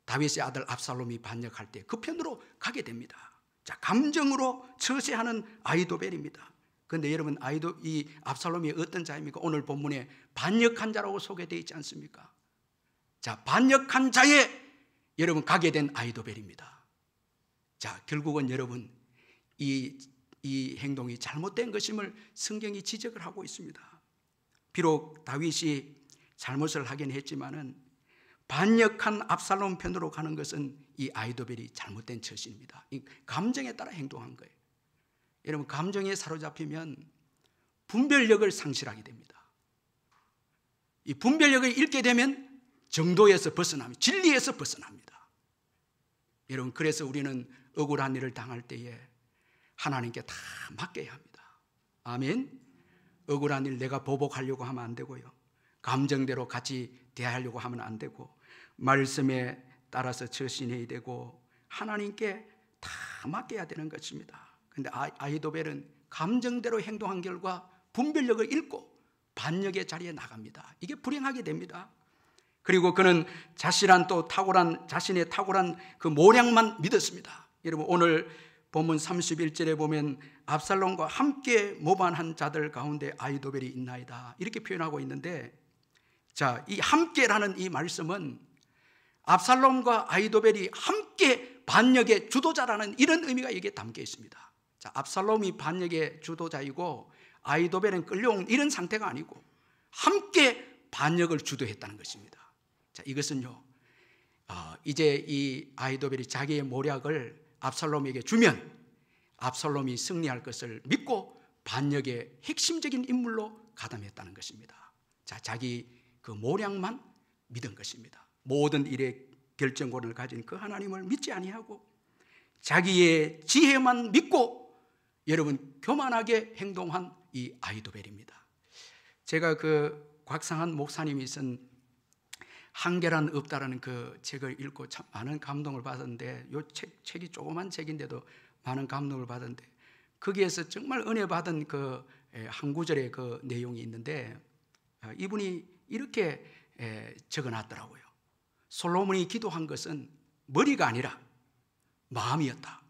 다윗의 아들 압살롬이 반역할 때 그 편으로 가게 됩니다. 자, 감정으로 처세하는 아이도벨입니다. 그런데 여러분 이 압살롬이 어떤 자입니까? 오늘 본문에 반역한 자라고 소개되어 있지 않습니까? 자, 반역한 자에 여러분 가게 된 아이도벨입니다. 자, 결국은 여러분 이 행동이 잘못된 것임을 성경이 지적을 하고 있습니다. 비록 다윗이 잘못을 하긴 했지만은 반역한 압살롬 편으로 가는 것은 이 아이도벨이 잘못된 처신입니다. 이 감정에 따라 행동한 거예요. 여러분 감정에 사로잡히면 분별력을 상실하게 됩니다. 이 분별력을 잃게 되면 정도에서 벗어납니다. 진리에서 벗어납니다. 여러분 그래서 우리는 억울한 일을 당할 때에 하나님께 다 맡겨야 합니다. 아멘. 억울한 일 내가 보복하려고 하면 안 되고요. 감정대로 같이 대하려고 하면 안 되고 말씀에 따라서 처신해야 되고 하나님께 다 맡겨야 되는 것입니다. 그런데 아이도벨은 감정대로 행동한 결과 분별력을 잃고 반역의 자리에 나갑니다. 이게 불행하게 됩니다. 그리고 그는 자신의 탁월한 그 모략만 믿었습니다. 여러분 오늘 본문 31절에 보면 압살롬과 함께 모반한 자들 가운데 아이도벨이 있나이다 이렇게 표현하고 있는데, 자, 이 함께라는 이 말씀은 압살롬과 아이도벨이 함께 반역의 주도자라는 이런 의미가 여기에 담겨 있습니다. 자, 압살롬이 반역의 주도자이고 아이도벨은 끌려온 이런 상태가 아니고 함께 반역을 주도했다는 것입니다. 자, 이것은요 이제 이 아이도벨이 자기의 모략을 압살롬에게 주면 압살롬이 승리할 것을 믿고 반역의 핵심적인 인물로 가담했다는 것입니다. 자, 자기 그 모략만 믿은 것입니다. 모든 일의 결정권을 가진 그 하나님을 믿지 아니하고 자기의 지혜만 믿고 여러분 교만하게 행동한 이 아이도벨입니다. 제가 그 곽상한 목사님이 쓴 한계란 없다라는 그 책을 읽고 참 많은 감동을 받았는데, 이 책이 조그만 책인데도 많은 감동을 받았는데 거기에서 정말 은혜 받은 그 한 구절의 그 내용이 있는데 이분이 이렇게 적어놨더라고요. 솔로몬이 기도한 것은 머리가 아니라 마음이었다.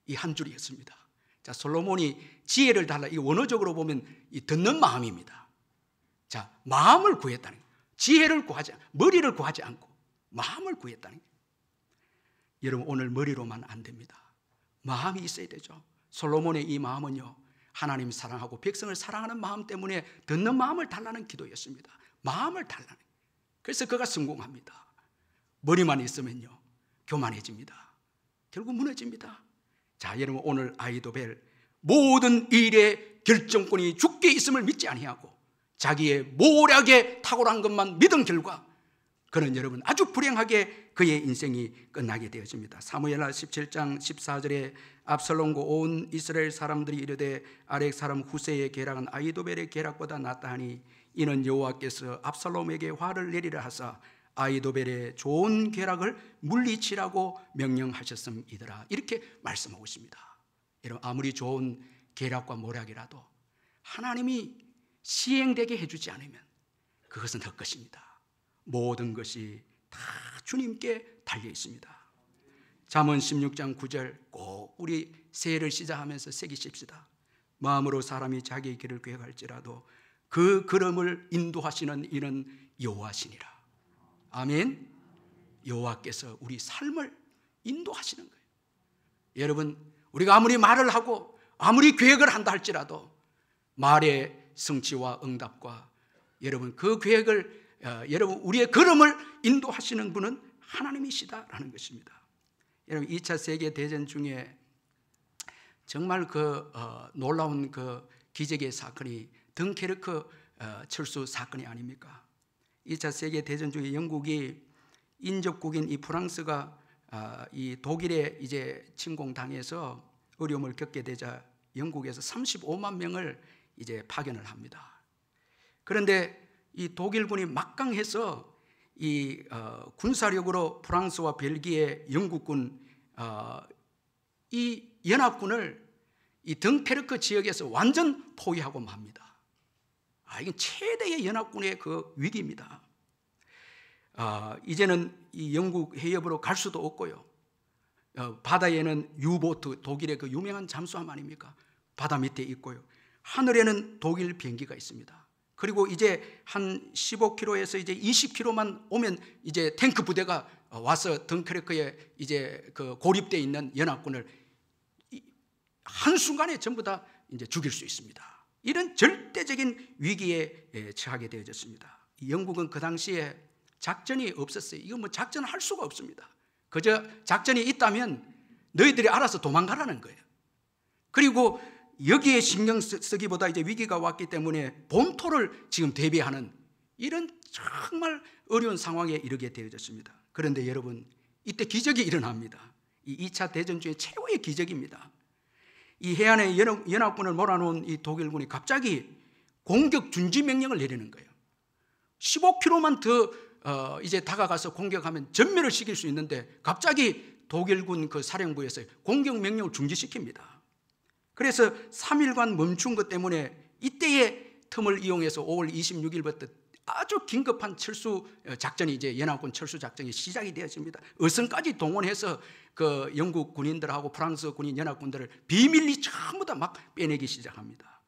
이 한 줄이었습니다. 자, 솔로몬이 지혜를 달라, 이 원어적으로 보면 이 듣는 마음입니다. 자, 마음을 구했다는 거예요. 지혜를 구하지, 머리를 구하지 않고 마음을 구했다는 거예요. 여러분 오늘 머리로만 안 됩니다. 마음이 있어야 되죠. 솔로몬의 이 마음은요 하나님 사랑하고 백성을 사랑하는 마음 때문에 듣는 마음을 달라는 기도였습니다. 마음을 달라는. 그래서 그가 성공합니다. 머리만 있으면요 교만해집니다. 결국 무너집니다. 자, 여러분 오늘 아이도벨 모든 일의 결정권이 주께 있음을 믿지 아니하고 자기의 모략에 탁월한 것만 믿은 결과 그는 여러분 아주 불행하게 그의 인생이 끝나게 되어집니다. 사무엘하 17장 14절에 압살롬과 온 이스라엘 사람들이 이르되 아렉 사람 후세의 계략은 아이도벨의 계략보다 낫다 하니 이는 여호와께서 압살롬에게 화를 내리라 하사 아이도벨의 좋은 계략을 물리치라고 명령하셨음이더라. 이렇게 말씀하고 있습니다. 여러분 아무리 좋은 계략과 모략이라도 하나님이 시행되게 해주지 않으면 그것은 헛것입니다. 모든 것이 다 주님께 달려 있습니다. 잠언 16장 9절 꼭 우리 새해를 시작하면서 새기십시다. 마음으로 사람이 자기의 길을 계획할지라도 그 걸음을 인도하시는 이는 여호와시니라. 아멘. 여호와께서 우리 삶을 인도하시는 거예요. 여러분, 우리가 아무리 말을 하고 아무리 계획을 한다 할지라도 말의 성취와 응답과 여러분 그 계획을 여러분 우리의 걸음을 인도하시는 분은 하나님이시다라는 것입니다. 여러분 2차 세계대전 중에 정말 놀라운 기적의 사건이 덩케르크 철수 사건이 아닙니까? 2차 세계대전 중에 영국이 인접국인 이 프랑스가 이 독일에 이제 침공당해서 어려움을 겪게 되자 영국에서 35만 명을 이제 파견을 합니다. 그런데 이 독일군이 막강해서 이 군사력으로 프랑스와 벨기에, 영국군 이 연합군을 이 덩케르크 지역에서 완전 포위하고 맙니다. 이건 최대의 연합군의 그 위기입니다. 이제는 이 영국 해협으로 갈 수도 없고요. 바다에는 유보트, 독일의 그 유명한 잠수함 아닙니까? 바다 밑에 있고요. 하늘에는 독일 비행기가 있습니다. 그리고 이제 한 15km에서 이제 20km만 오면 이제 탱크 부대가 와서 덩케르크에 이제 그 고립되어 있는 연합군을 한순간에 전부 다 이제 죽일 수 있습니다. 이런 절대적인 위기에 처하게 되어졌습니다. 영국은 그 당시에 작전이 없었어요. 이거 뭐 작전할 수가 없습니다. 그저 작전이 있다면 너희들이 알아서 도망가라는 거예요. 그리고 여기에 신경 쓰기보다 이제 위기가 왔기 때문에 본토를 지금 대비하는 이런 정말 어려운 상황에 이르게 되어졌습니다. 그런데 여러분, 이때 기적이 일어납니다. 이 2차 대전 중에 최고의 기적입니다. 이 해안에 연합군을 몰아놓은 이 독일군이 갑자기 공격 중지 명령을 내리는 거예요. 15km만 더 이제 다가가서 공격하면 전멸을 시킬 수 있는데 갑자기 독일군 그 사령부에서 공격 명령을 중지시킵니다. 그래서 3일간 멈춘 것 때문에 이때의 틈을 이용해서 5월 26일부터 아주 긴급한 철수 작전이 이제 연합군 철수 작전이 시작이 되어집니다. 어선까지 동원해서 그 영국 군인들하고 프랑스 군인 연합군들을 비밀리 전부 다 막 빼내기 시작합니다.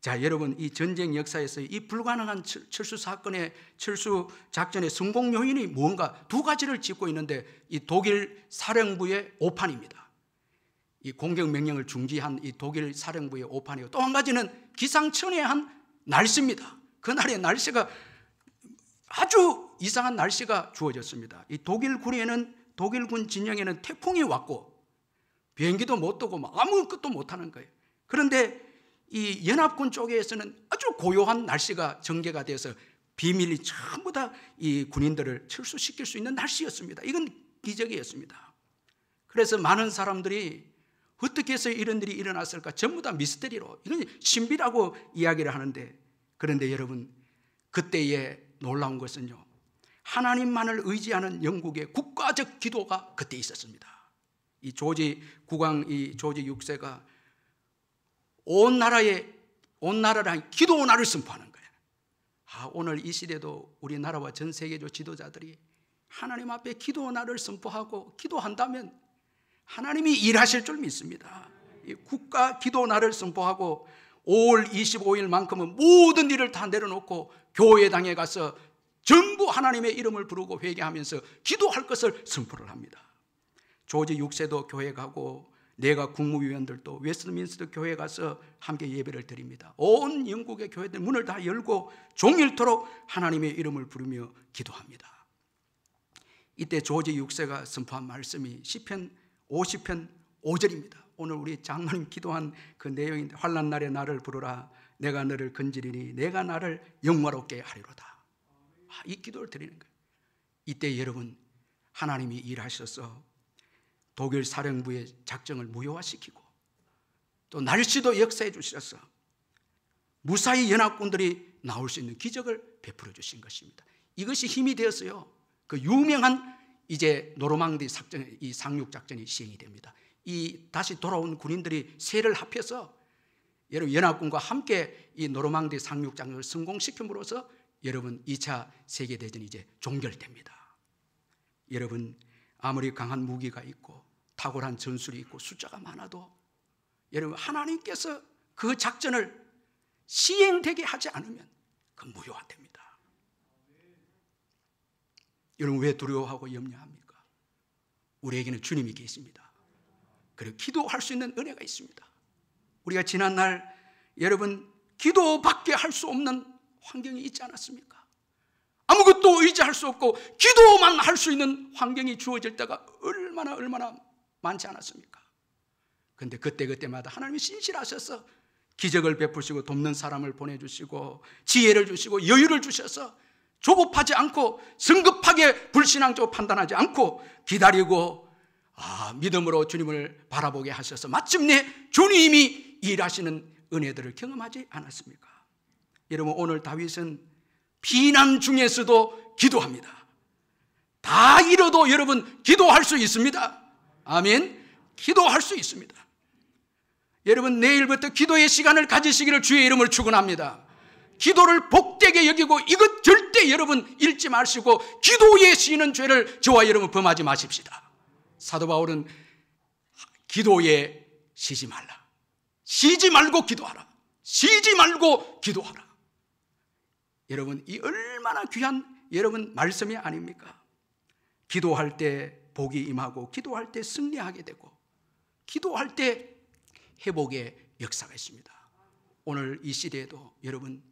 자, 여러분, 이 전쟁 역사에서 이 불가능한 철수 사건의 철수 작전의 성공 요인이 뭔가 두 가지를 짚고 있는데 이 독일 사령부의 오판입니다. 이 공격 명령을 중지한 이 독일 사령부의 오판이고 또 한 가지는 기상천외한 날씨입니다. 그날의 날씨가 아주 이상한 날씨가 주어졌습니다. 이 독일군 진영에는 태풍이 왔고 비행기도 못 뜨고 아무것도 못하는 거예요. 그런데 이 연합군 쪽에서는 아주 고요한 날씨가 전개가 되어서 비밀리 전부 다 이 군인들을 철수시킬 수 있는 날씨였습니다. 이건 기적이었습니다. 그래서 많은 사람들이 어떻게 해서 이런 일이 일어났을까 전부 다 미스터리로 이건 신비라고 이야기를 하는데, 그런데 여러분, 그때의 놀라운 것은요, 하나님만을 의지하는 영국의 국가적 기도가 그때 있었습니다. 이 조지 6세가 온 나라를 기도원화를 선포하는 거예요. 오늘 이 시대도 우리나라와 전 세계적 지도자들이 하나님 앞에 기도원화를 선포하고 기도한다면 하나님이 일하실 줄 믿습니다. 이 국가 기도원화를 선포하고 5월 25일만큼은 모든 일을 다 내려놓고 교회당에 가서 전부 하나님의 이름을 부르고 회개하면서 기도할 것을 선포를 합니다. 조지 6세도 교회 가고 내각 국무위원들도 웨스트민스터 교회 가서 함께 예배를 드립니다. 온 영국의 교회들 문을 다 열고 종일토록 하나님의 이름을 부르며 기도합니다. 이때 조지 6세가 선포한 말씀이 시편 50편 5절입니다. 오늘 우리 장로님 기도한 그 내용인데, 환난 날에 나를 부르라, 내가 너를 건지리니 내가 나를 영화롭게 하리로다. 이 기도를 드리는 거예요. 이때 여러분, 하나님이 일하셔서 독일 사령부의 작정을 무효화시키고 또 날씨도 역사해 주셔서 무사히 연합군들이 나올 수 있는 기적을 베풀어 주신 것입니다. 이것이 힘이 되었어요. 그 유명한 이제 노르망디 작전, 이 상륙 작전이 시행이 됩니다. 이 다시 돌아온 군인들이 세를 합해서 여러분 연합군과 함께 이 노르망디 상륙 작전을 성공시킴으로써 여러분 2차 세계대전이 이제 종결됩니다. 여러분, 아무리 강한 무기가 있고 탁월한 전술이 있고 숫자가 많아도 여러분 하나님께서 그 작전을 시행되게 하지 않으면 그 무효화됩니다. 여러분, 왜 두려워하고 염려합니까? 우리에게는 주님이 계십니다. 그리고 기도할 수 있는 은혜가 있습니다. 우리가 지난날 여러분 기도밖에 할 수 없는 환경이 있지 않았습니까? 아무것도 의지할 수 없고 기도만 할 수 있는 환경이 주어질 때가 얼마나 많지 않았습니까? 그런데 그때마다 하나님이 신실하셔서 기적을 베푸시고 돕는 사람을 보내주시고 지혜를 주시고 여유를 주셔서 조급하지 않고 성급하게 불신앙적으로 판단하지 않고 기다리고 믿음으로 주님을 바라보게 하셔서 마침내 주님이 일하시는 은혜들을 경험하지 않았습니까? 여러분, 오늘 다윗은 비난 중에서도 기도합니다. 다 잃어도 여러분 기도할 수 있습니다. 아멘. 기도할 수 있습니다. 여러분, 내일부터 기도의 시간을 가지시기를 주의 이름으로 축원합니다. 기도를 복되게 여기고 이것 절대 여러분 잃지 마시고 기도에 쉬는 죄를 저와 여러분 범하지 마십시다. 사도 바울은 기도에 쉬지 말라. 쉬지 말고 기도하라. 쉬지 말고 기도하라. 여러분, 이 얼마나 귀한 여러분 말씀이 아닙니까? 기도할 때 복이 임하고 기도할 때 승리하게 되고 기도할 때 회복의 역사가 있습니다. 오늘 이 시대에도 여러분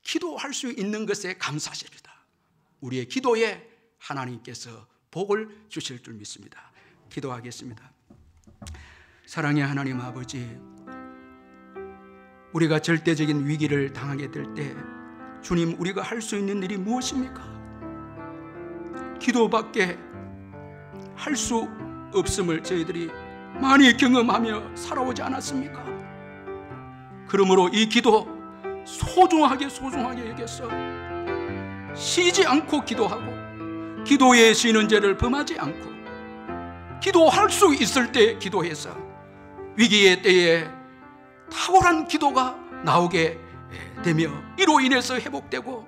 기도할 수 있는 것에 감사하십시다. 우리의 기도에 하나님께서 복을 주실 줄 믿습니다. 기도하겠습니다. 사랑의 하나님 아버지, 우리가 절대적인 위기를 당하게 될 때 주님, 우리가 할 수 있는 일이 무엇입니까? 기도밖에 할 수 없음을 저희들이 많이 경험하며 살아오지 않았습니까? 그러므로 이 기도 소중하게 여겨서 쉬지 않고 기도하고 기도에 쉬는 죄를 범하지 않고 기도할 수 있을 때 기도해서 위기의 때에 탁월한 기도가 나오게 되며 이로 인해서 회복되고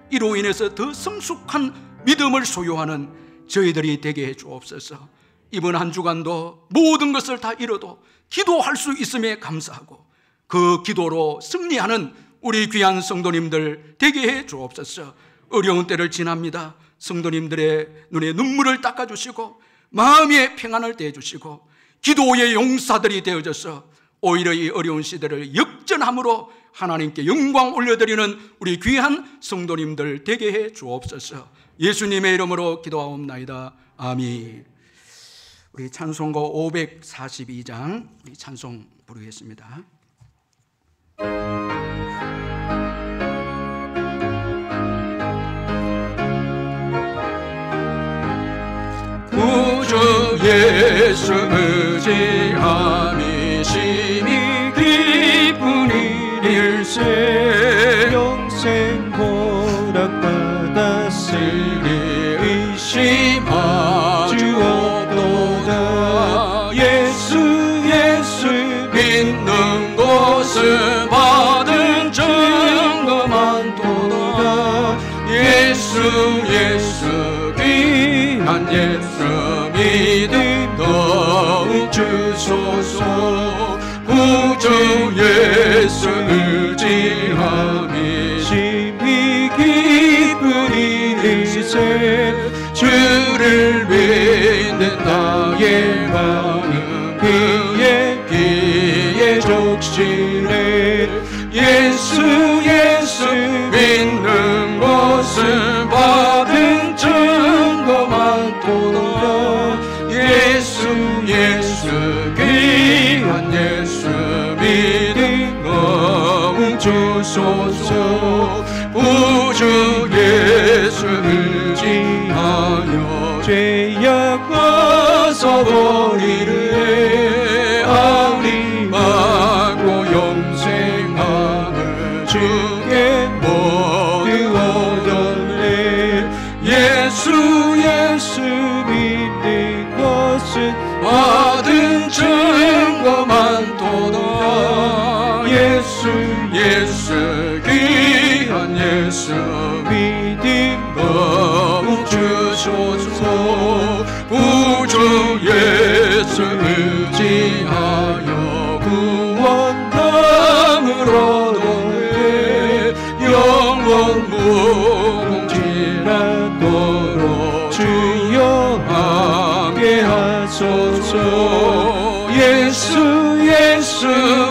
이로 인해서 더 성숙한 믿음을 소유하는 저희들이 되게 해 주옵소서. 이번 한 주간도 모든 것을 다 잃어도 기도할 수 있음에 감사하고 그 기도로 승리하는 우리 귀한 성도님들 되게 해 주옵소서. 어려운 때를 지납니다. 성도님들의 눈에 눈물을 닦아주시고 마음의 평안을 떼주시고 기도의 용사들이 되어져서 오히려 이 어려운 시대를 역전함으로 하나님께 영광 올려드리는 우리 귀한 성도님들 되게 해 주옵소서. 예수님의 이름으로 기도하옵나이다. 아멘. 우리 찬송가 542장 우리 찬송 부르겠습니다. 구주 예수 의지함이 심히 기쁜 일일세 영생 허락받았으니 의심하지 없도다. 예수 믿는 것은 받은 증거 많도다. 예수 귀한 예수 믿음 더욱 주소서. 구주 예수 의지함이 심히 기쁜 일일세 주를 믿는 나의 마음 그의 귀에 적시네. 예수 믿는 것은 받은 증거 많도다. 예수 귀한 예수 믿음 더욱 주소서. 구주 예수 의지하여 죄악 벗어버리래. 아우리 막고 영생함을 주께 모두 얻었네. 예수 믿는 것은 받은 증거 많도다. 예수 귀한 예수 믿음 더욱 주소서. 구주 예수 의지하여 구원함을 얻어 주소서. 예수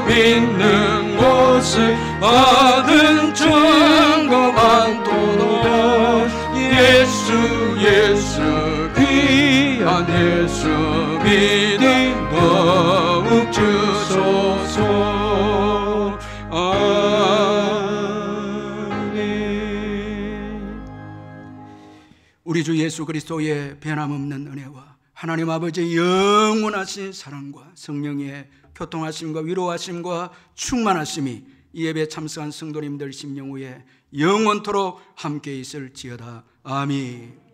믿는 것을 받은 증거 많도다. 예수 귀한 예수 믿음 더욱 주소서. 아멘. 우리 주 예수 그리스도의 변함없는 은혜와 하나님 아버지의 영원하신 사랑과 성령의 교통하심과 위로하심과 충만하심이 이 예배에 참석한 성도님들 심령 위에 영원토록 함께 있을지어다. 아멘.